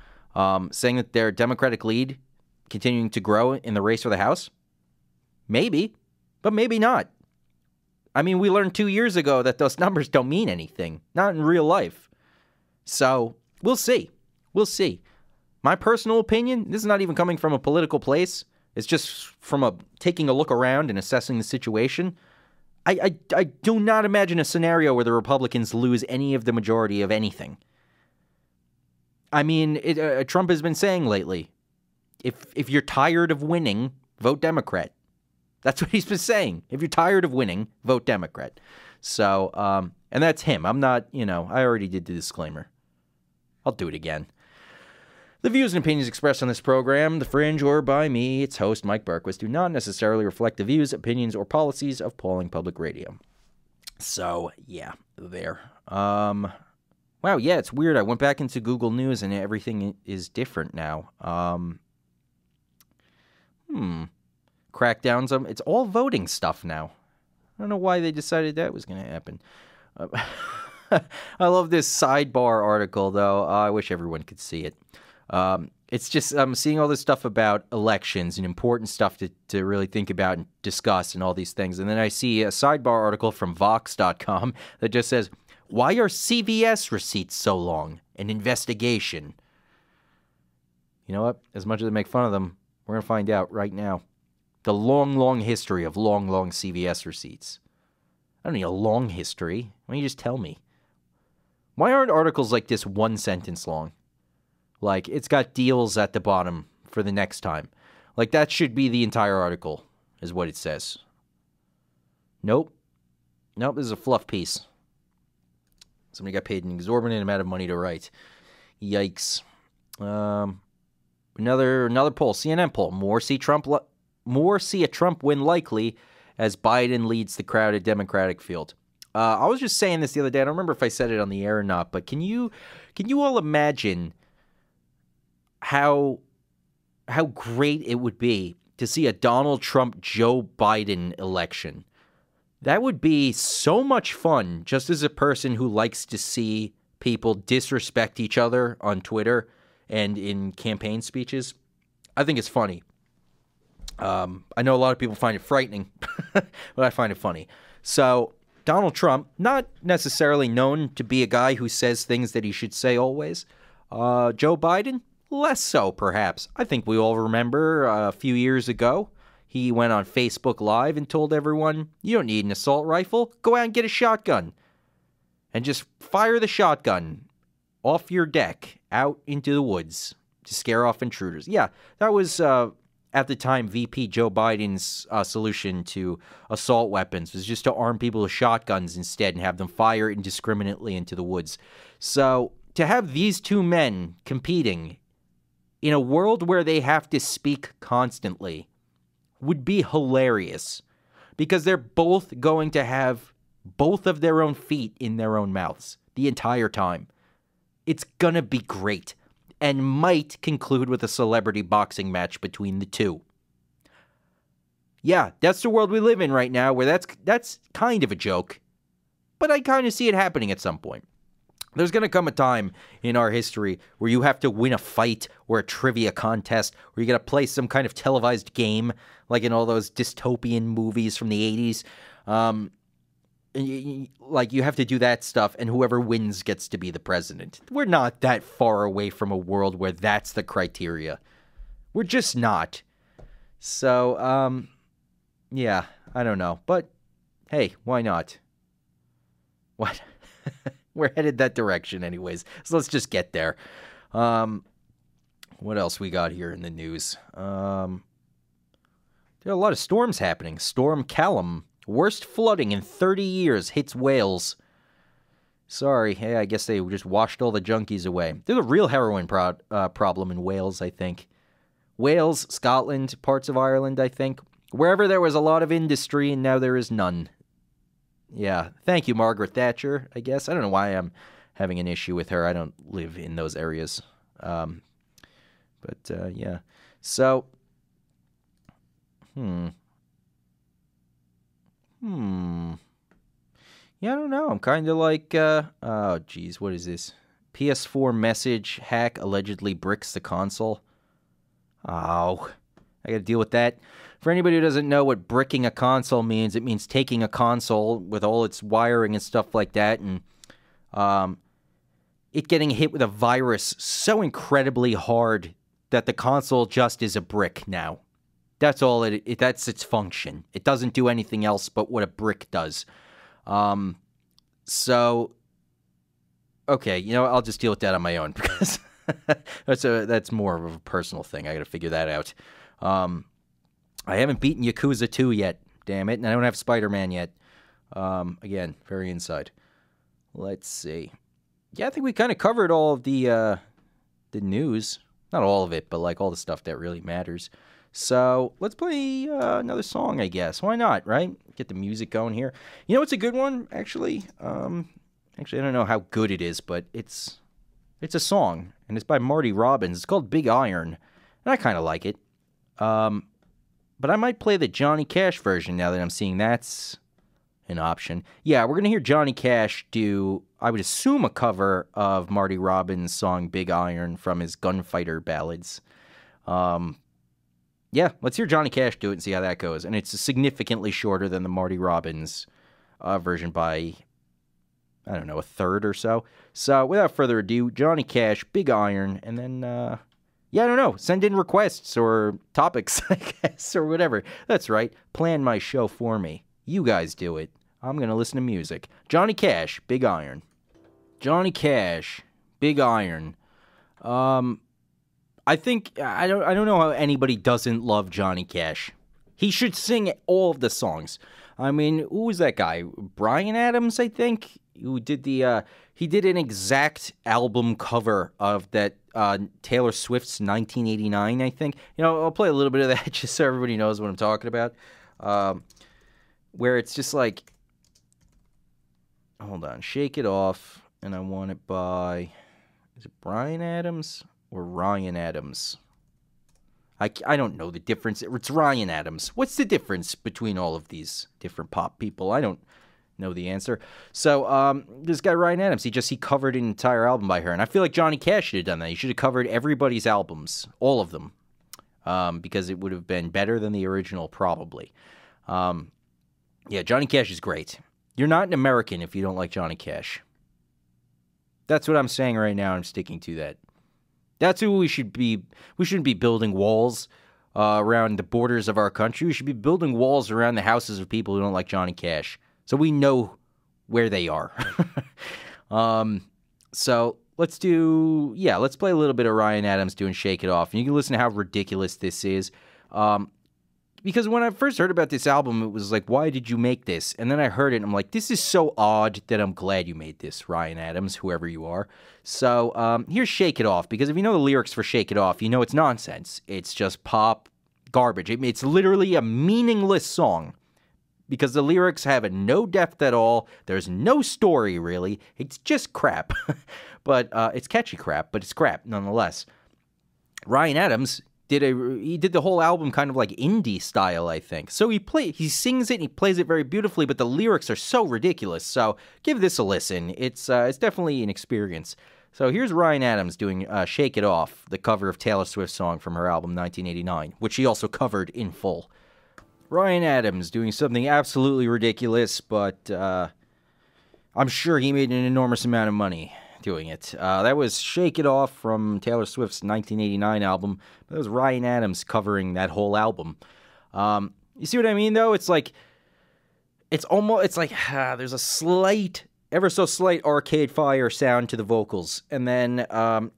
saying that their Democratic lead continuing to grow in the race for the House? Maybe, but maybe not. I mean, we learned 2 years ago that those numbers don't mean anything, not in real life. So, we'll see. We'll see. My personal opinion, this is not even coming from a political place. It's just from taking a look around and assessing the situation. I do not imagine a scenario where the Republicans lose any of the majority of anything. I mean, Trump has been saying lately, if you're tired of winning, vote Democrat. That's what he's been saying. If you're tired of winning, vote Democrat. So, and that's him. I'm not, I already did the disclaimer. I'll do it again. The views and opinions expressed on this program, The Fringe, or by me, its host, Mike Berquist, do not necessarily reflect the views, opinions, or policies of Pauling Public Radio. So, yeah, there. Wow, yeah, it's weird. I went back into Google News and everything is different now. Crackdowns on... It's all voting stuff now. I don't know why they decided that was going to happen. I love this sidebar article, though. I wish everyone could see it. It's just I'm seeing all this stuff about elections and important stuff to really think about and discuss and all these things. And then I see a sidebar article from Vox.com that just says, why are CVS receipts so long? An investigation. You know what? As much as they make fun of them, we're going to find out right now. The long, long history of long CVS receipts. I don't need a long history. Why don't you just tell me? Why aren't articles like this one sentence long? Like, it's got deals at the bottom for the next time. Like, that should be the entire article, is what it says. Nope. This is a fluff piece. Somebody got paid an exorbitant amount of money to write. Yikes. Another poll, CNN poll. More see a Trump win likely as Biden leads the crowded Democratic field. I was just saying this the other day. I don't remember if I said it on the air or not, but can you all imagine how great it would be to see a Donald Trump Joe Biden election? That would be so much fun, just as a person who likes to see people disrespect each other on Twitter and in campaign speeches. I think it's funny. I know a lot of people find it frightening, but I find it funny. So Donald Trump, not necessarily known to be a guy who says things that he should say always. Joe Biden, less so, perhaps. I think we all remember a few years ago, he went on Facebook Live and told everyone, you don't need an assault rifle. Go out and get a shotgun. And just fire the shotgun off your deck out into the woods to scare off intruders. Yeah, that was, at the time, VP Joe Biden's solution to assault weapons was just to arm people with shotguns instead and have them fire indiscriminately into the woods. So to have these two men competing in a world where they have to speak constantly would be hilarious, because they're both going to have both of their own feet in their own mouths the entire time. It's gonna be great, and might conclude with a celebrity boxing match between the two. Yeah, that's the world we live in right now, where that's kind of a joke, but I kind of see it happening at some point. There's going to come a time in our history where you have to win a fight or a trivia contest, where you got to play some kind of televised game, like in all those dystopian movies from the 80s. Like, you have to do that stuff, and whoever wins gets to be the president. We're not that far away from a world where that's the criteria. We're just not. So, yeah, I don't know. But, hey, why not? What? We're headed that direction anyways, so let's just get there. What else we got here in the news? There are a lot of storms happening. Storm Callum, worst flooding in 30 years, hits Wales. Sorry, hey, I guess they just washed all the junkies away. There's a real heroin problem in Wales, I think. Wales, Scotland, parts of Ireland, I think. Wherever there was a lot of industry, and now there is none. Yeah, thank you, Margaret Thatcher, I guess. I don't know why I'm having an issue with her. I don't live in those areas. Yeah. So, Yeah, I don't know. I'm kind of like, oh, geez, what is this? PS4 message hack allegedly bricks the console. Oh, I gotta deal with that. For anybody who doesn't know what bricking a console means, it means taking a console with all its wiring and stuff like that, and it getting hit with a virus so incredibly hard that the console just is a brick now. That's all that's its function. It doesn't do anything else but what a brick does. So, okay, you know, I'll just deal with that on my own, because that's more of a personal thing. I gotta figure that out. I haven't beaten Yakuza 2 yet, damn it, and I don't have Spider-Man yet. Again, very inside. Let's see. Yeah, I think we kind of covered all of the news. Not all of it, but like all the stuff that really matters. So let's play another song, I guess. Why not, right? Get the music going here. You know what's a good one, actually? Actually, I don't know how good it is, but it's a song, and it's by Marty Robbins. It's called Big Iron, and I kind of like it. But I might play the Johnny Cash version now that I'm seeing that's an option. Yeah, we're going to hear Johnny Cash do, I would assume, a cover of Marty Robbins' song Big Iron from his Gunfighter ballads. Yeah, let's hear Johnny Cash do it and see how that goes. And it's significantly shorter than the Marty Robbins version by, I don't know, a third or so. So without further ado, Johnny Cash, Big Iron, and then, yeah, I don't know, send in requests or topics, I guess, or whatever. That's right, plan my show for me. You guys do it. I'm going to listen to music. Johnny Cash, Big Iron. Johnny Cash, Big Iron. I think, I don't know how anybody doesn't love Johnny Cash. He should sing all of the songs. I mean, who was that guy? Bryan Adams, I think, who did he did an exact album cover of that Taylor Swift's 1989, I think. You know, I'll play a little bit of that just so everybody knows what I'm talking about. Where it's just like, hold on, Shake It Off, and I want it by, is it Bryan Adams or Ryan Adams? I don't know the difference. It's Ryan Adams. What's the difference between all of these different pop people? I don't know the answer. So this guy Ryan Adams, he covered an entire album by her, and I feel like Johnny Cash should have done that. He should have covered everybody's albums, all of them, because it would have been better than the original, probably. Yeah, Johnny Cash is great. You're not an American if you don't like Johnny Cash. That's what I'm saying right now. I'm sticking to that. That's who we should be. We shouldn't be building walls around the borders of our country. We should be building walls around the houses of people who don't like Johnny Cash, so we know where they are. So let's play a little bit of Ryan Adams doing Shake It Off, and you can listen to how ridiculous this is. Because when I first heard about this album, it was like, why did you make this? And then I heard it, and I'm like, this is so odd that I'm glad you made this, Ryan Adams, whoever you are. So here's Shake It Off, because if you know the lyrics for Shake It Off, you know it's nonsense. It's just pop garbage. It's literally a meaningless song, because the lyrics have no depth at all. There's no story, really. It's just crap. But it's catchy crap, but it's crap nonetheless. Ryan Adams he did the whole album kind of like indie style, I think. So he sings it and he plays it very beautifully, but the lyrics are so ridiculous. So give this a listen. It's definitely an experience. So here's Ryan Adams doing Shake It Off, the cover of Taylor Swift's song from her album 1989, which he also covered in full. Ryan Adams doing something absolutely ridiculous, but I'm sure he made an enormous amount of money doing it. That was Shake It Off from Taylor Swift's 1989 album. That was Ryan Adams covering that whole album. You see what I mean, though? It's like there's a slight, ever so slight Arcade Fire sound to the vocals, and then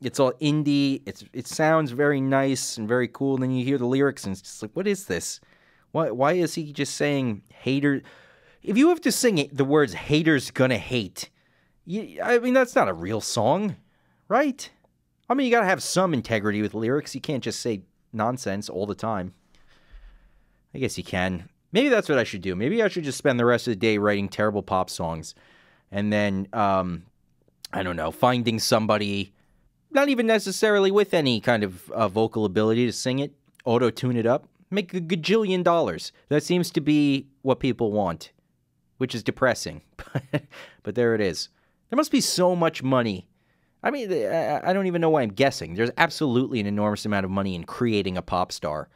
it's all indie. It sounds very nice and very cool, and then you hear the lyrics, and it's just like, what is this? Why is he just saying hater? If you have to sing the words "haters gonna hate," I mean, that's not a real song, right? I mean, you gotta have some integrity with lyrics. You can't just say nonsense all the time. I guess you can. Maybe that's what I should do. Maybe I should just spend the rest of the day writing terrible pop songs. And then, I don't know, finding somebody, not even necessarily with any kind of vocal ability to sing it, auto-tune it up, make a gajillion dollars. That seems to be what people want, which is depressing. But there it is. There must be so much money. I mean, I don't even know why I'm guessing. There's absolutely an enormous amount of money in creating a pop star.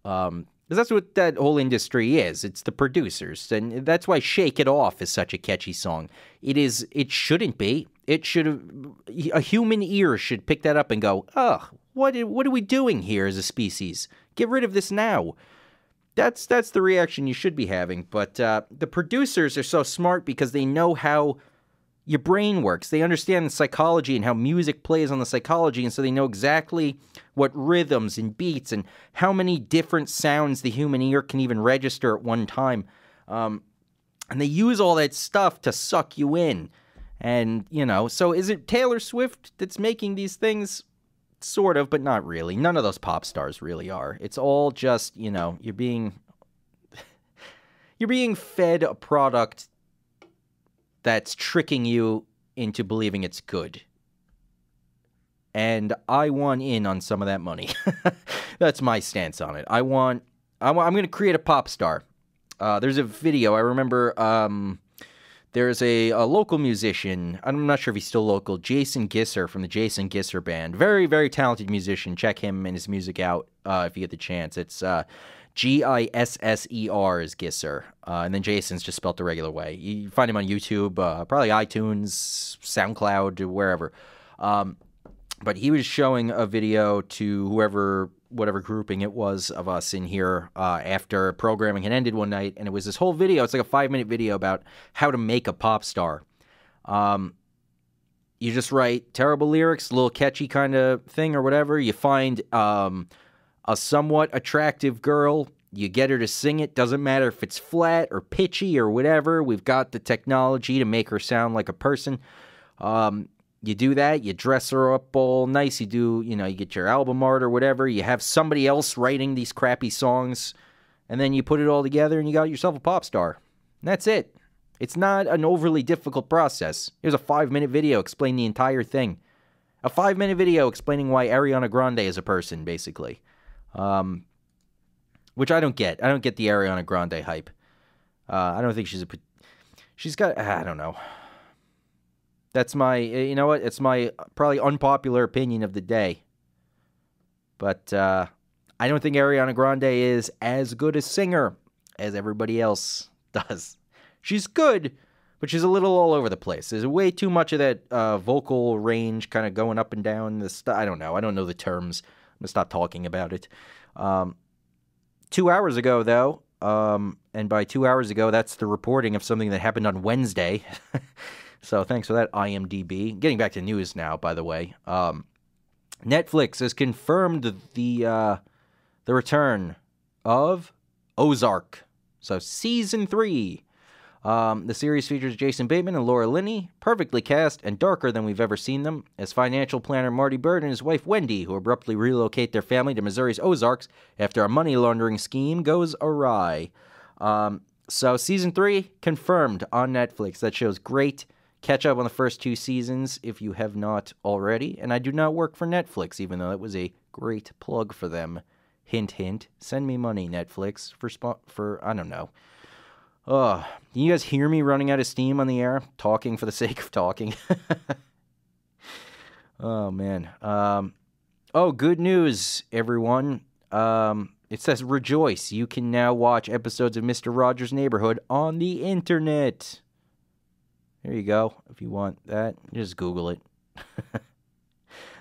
Because that's what that whole industry is. It's the producers. And that's why Shake It Off is such a catchy song. It shouldn't be. A human ear should pick that up and go, ugh, what are we doing here as a species? Get rid of this now. That's the reaction you should be having. But the producers are so smart because they know how your brain works. They understand the psychology and how music plays on the psychology, and so they know exactly what rhythms and beats and how many different sounds the human ear can even register at one time. And they use all that stuff to suck you in. And, so is it Taylor Swift that's making these things? Sort of, but not really. None of those pop stars really are. It's all just, you're being fed a product that's tricking you into believing it's good. And I want in on some of that money. That's my stance on it. I'm going to create a pop star. There's a video. I remember there's a local musician. I'm not sure if he's still local. Jason Gisser from the Jason Gisser Band. Very, very talented musician. Check him and his music out if you get the chance. It's Gisser is Gisser. And then Jason's just spelled the regular way. You find him on YouTube, probably iTunes, SoundCloud, wherever. But he was showing a video to whatever grouping it was of us in here after programming had ended one night, and it was this whole video. It's like a 5-minute video about how to make a pop star. You just write terrible lyrics, a little catchy kind of thing or whatever. You find a somewhat attractive girl. You get her to sing it. Doesn't matter if it's flat or pitchy or whatever. We've got the technology to make her sound like a person. You do that, you dress her up all nice, you get your album art or whatever, you have somebody else writing these crappy songs, and then you put it all together and you got yourself a pop star. And that's it. It's not an overly difficult process. Here's a 5-minute video explaining the entire thing. A 5-minute video explaining why Ariana Grande is a person, basically. Which I don't get. I don't get the Ariana Grande hype. I don't think she's got, I don't know. That's my, it's my probably unpopular opinion of the day. But I don't think Ariana Grande is as good a singer as everybody else does. She's good, but she's a little all over the place. There's way too much of that vocal range kind of going up and down. I don't know. I don't know the terms. I'm going to stop talking about it. 2 hours ago, though, and by 2 hours ago, that's the reporting of something that happened on Wednesday. So thanks for that, IMDb. Getting back to news now, by the way. Netflix has confirmed the return of Ozark. So season 3. The series features Jason Bateman and Laura Linney, perfectly cast and darker than we've ever seen them, as financial planner Marty Bird and his wife Wendy, who abruptly relocate their family to Missouri's Ozarks after a money laundering scheme goes awry. So season 3 confirmed on Netflix. That show's great. Catch up on the first 2 seasons if you have not already. And I do not work for Netflix, even though it was a great plug for them. Hint, hint. Send me money, Netflix, for I don't know. Can you guys hear me running out of steam on the air? Talking for the sake of talking. Oh, man. Good news, everyone. It says, rejoice. You can now watch episodes of Mr. Rogers' Neighborhood on the internet. There you go. If you want that, just Google it.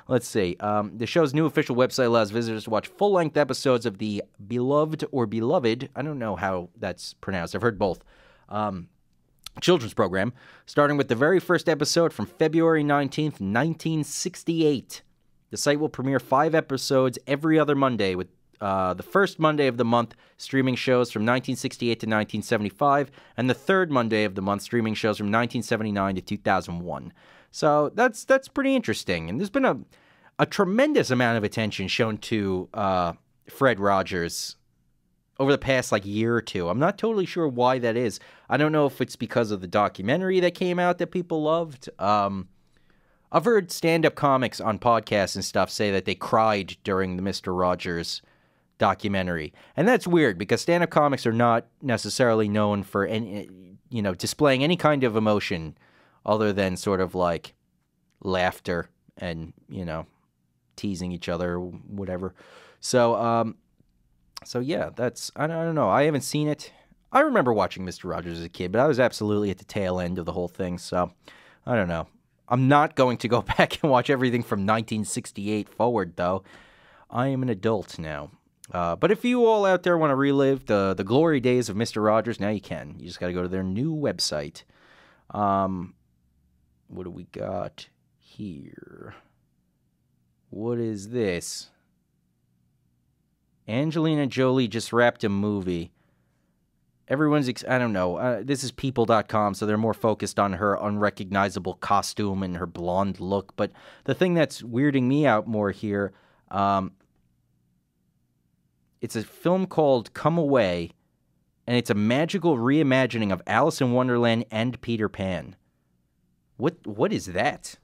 Let's see. The show's new official website allows visitors to watch full-length episodes of the Beloved or Beloved, I don't know how that's pronounced, I've heard both, children's program, starting with the very first episode from February 19th, 1968. The site will premiere 5 episodes every other Monday, with the first Monday of the month streaming shows from 1968 to 1975, and the third Monday of the month streaming shows from 1979 to 2001. So that's pretty interesting. And there's been a tremendous amount of attention shown to Fred Rogers over the past year or two. I'm not totally sure why that is. I don't know if it's because of the documentary that came out that people loved. I've heard stand-up comics on podcasts and stuff say that they cried during the Mr. Rogers documentary. And that's weird because stand-up comics are not necessarily known for displaying any kind of emotion other than sort of laughter and, teasing each other or whatever. So yeah, I don't know. I haven't seen it. I remember watching Mr. Rogers as a kid, but I was absolutely at the tail end of the whole thing. So I don't know. I'm not going to go back and watch everything from 1968 forward, though. I am an adult now. But if you all out there want to relive the glory days of Mr. Rogers, now you can. You just got to go to their new website. What do we got here? What is this? Angelina Jolie just wrapped a movie. Everyone's, I don't know. This is people.com, so they're more focused on her unrecognizable costume and her blonde look. But the thing that's weirding me out more here, it's a film called Come Away, and it's a magical reimagining of Alice in Wonderland and Peter Pan. What is that?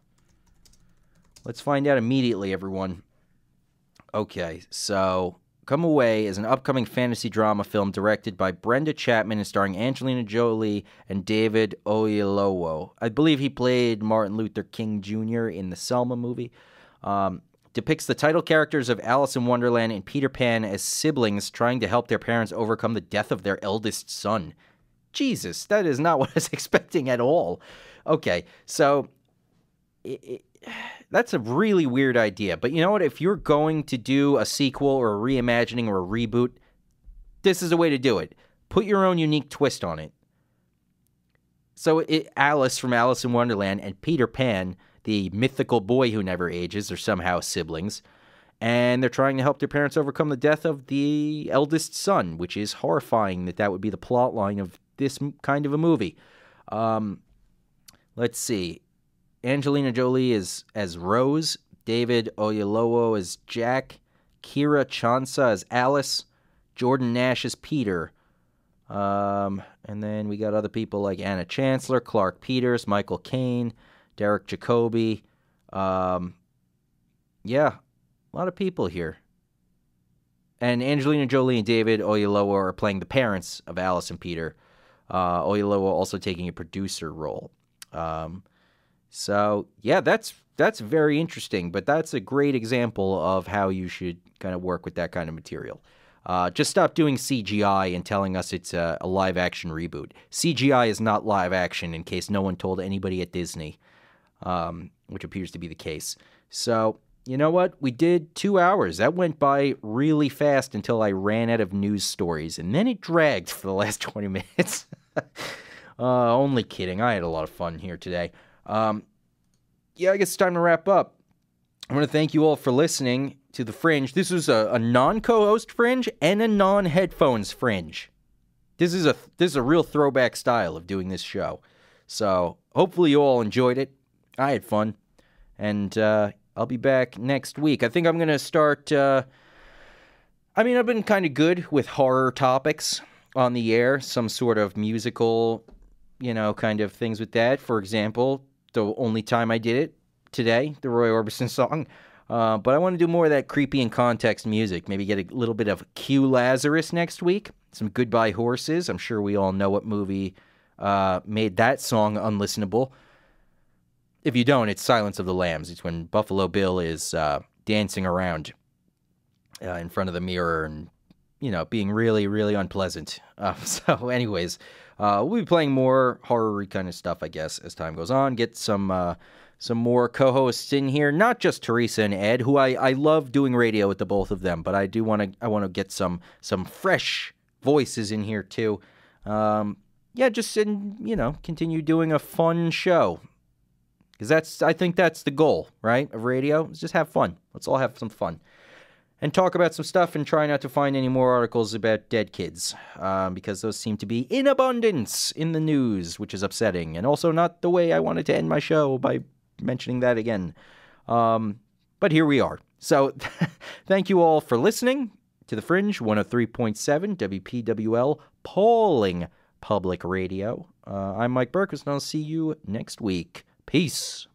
Let's find out immediately, everyone. Okay, so Come Away is an upcoming fantasy drama film directed by Brenda Chapman and starring Angelina Jolie and David Oyelowo. I believe he played Martin Luther King Jr. in the Selma movie. Depicts the title characters of Alice in Wonderland and Peter Pan as siblings trying to help their parents overcome the death of their eldest son. Jesus, that is not what I was expecting at all. Okay, so that's a really weird idea. But you know what? If you're going to do a sequel or a reimagining or a reboot, this is a way to do it. Put your own unique twist on it. So Alice from Alice in Wonderland and Peter Pan, the mythical boy who never ages, are somehow siblings. And they're trying to help their parents overcome the death of the eldest son, which is horrifying that would be the plot line of this kind of a movie. Let's see. Angelina Jolie is as Rose, David Oyelowo as Jack, Kira Chansa as Alice, Jordan Nash as Peter. And then we got other people like Anna Chancellor, Clark Peters, Michael Caine, Derek Jacobi. Yeah, a lot of people here. And Angelina Jolie and David Oyelowo are playing the parents of Alice and Peter. Oyelowo also taking a producer role. So, yeah, that's very interesting, but that's a great example of how you should kind of work with that kind of material. Just stop doing CGI and telling us it's a live-action reboot. CGI is not live-action, in case no one told anybody at Disney, which appears to be the case. So, you know what? We did 2 hours. That went by really fast until I ran out of news stories, and then it dragged for the last 20 minutes. Only kidding. I had a lot of fun here today. Yeah, I guess it's time to wrap up. I want to thank you all for listening to The Fringe. This was a non-co-host Fringe and a non-headphones Fringe. This is a real throwback style of doing this show. So hopefully you all enjoyed it. I had fun. And I'll be back next week. I think I'm going to start... I've been kind of good with horror topics on the air. Some sort of musical, kind of things with that. For example... the only time I did it today, the Roy Orbison song. But I want to do more of that creepy and context music. Maybe get a little bit of Q Lazarus next week. Some Goodbye Horses. I'm sure we all know what movie made that song unlistenable. If you don't, it's Silence of the Lambs. It's when Buffalo Bill is dancing around in front of the mirror and, being really, really unpleasant. So anyways... we'll be playing more horror-y kind of stuff, I guess, as time goes on. Get some more co-hosts in here. Not just Teresa and Ed, who I love doing radio with the both of them, but I want to get some fresh voices in here too. Continue doing a fun show. Because I think that's the goal, right, of radio. Is just have fun. Let's all have some fun. And talk about some stuff and try not to find any more articles about dead kids, because those seem to be in abundance in the news, which is upsetting, and also not the way I wanted to end my show by mentioning that again. But here we are. So thank you all for listening to The Fringe, 103.7 WPWL, Pauling Public Radio. I'm Mike Burkus, and I'll see you next week. Peace.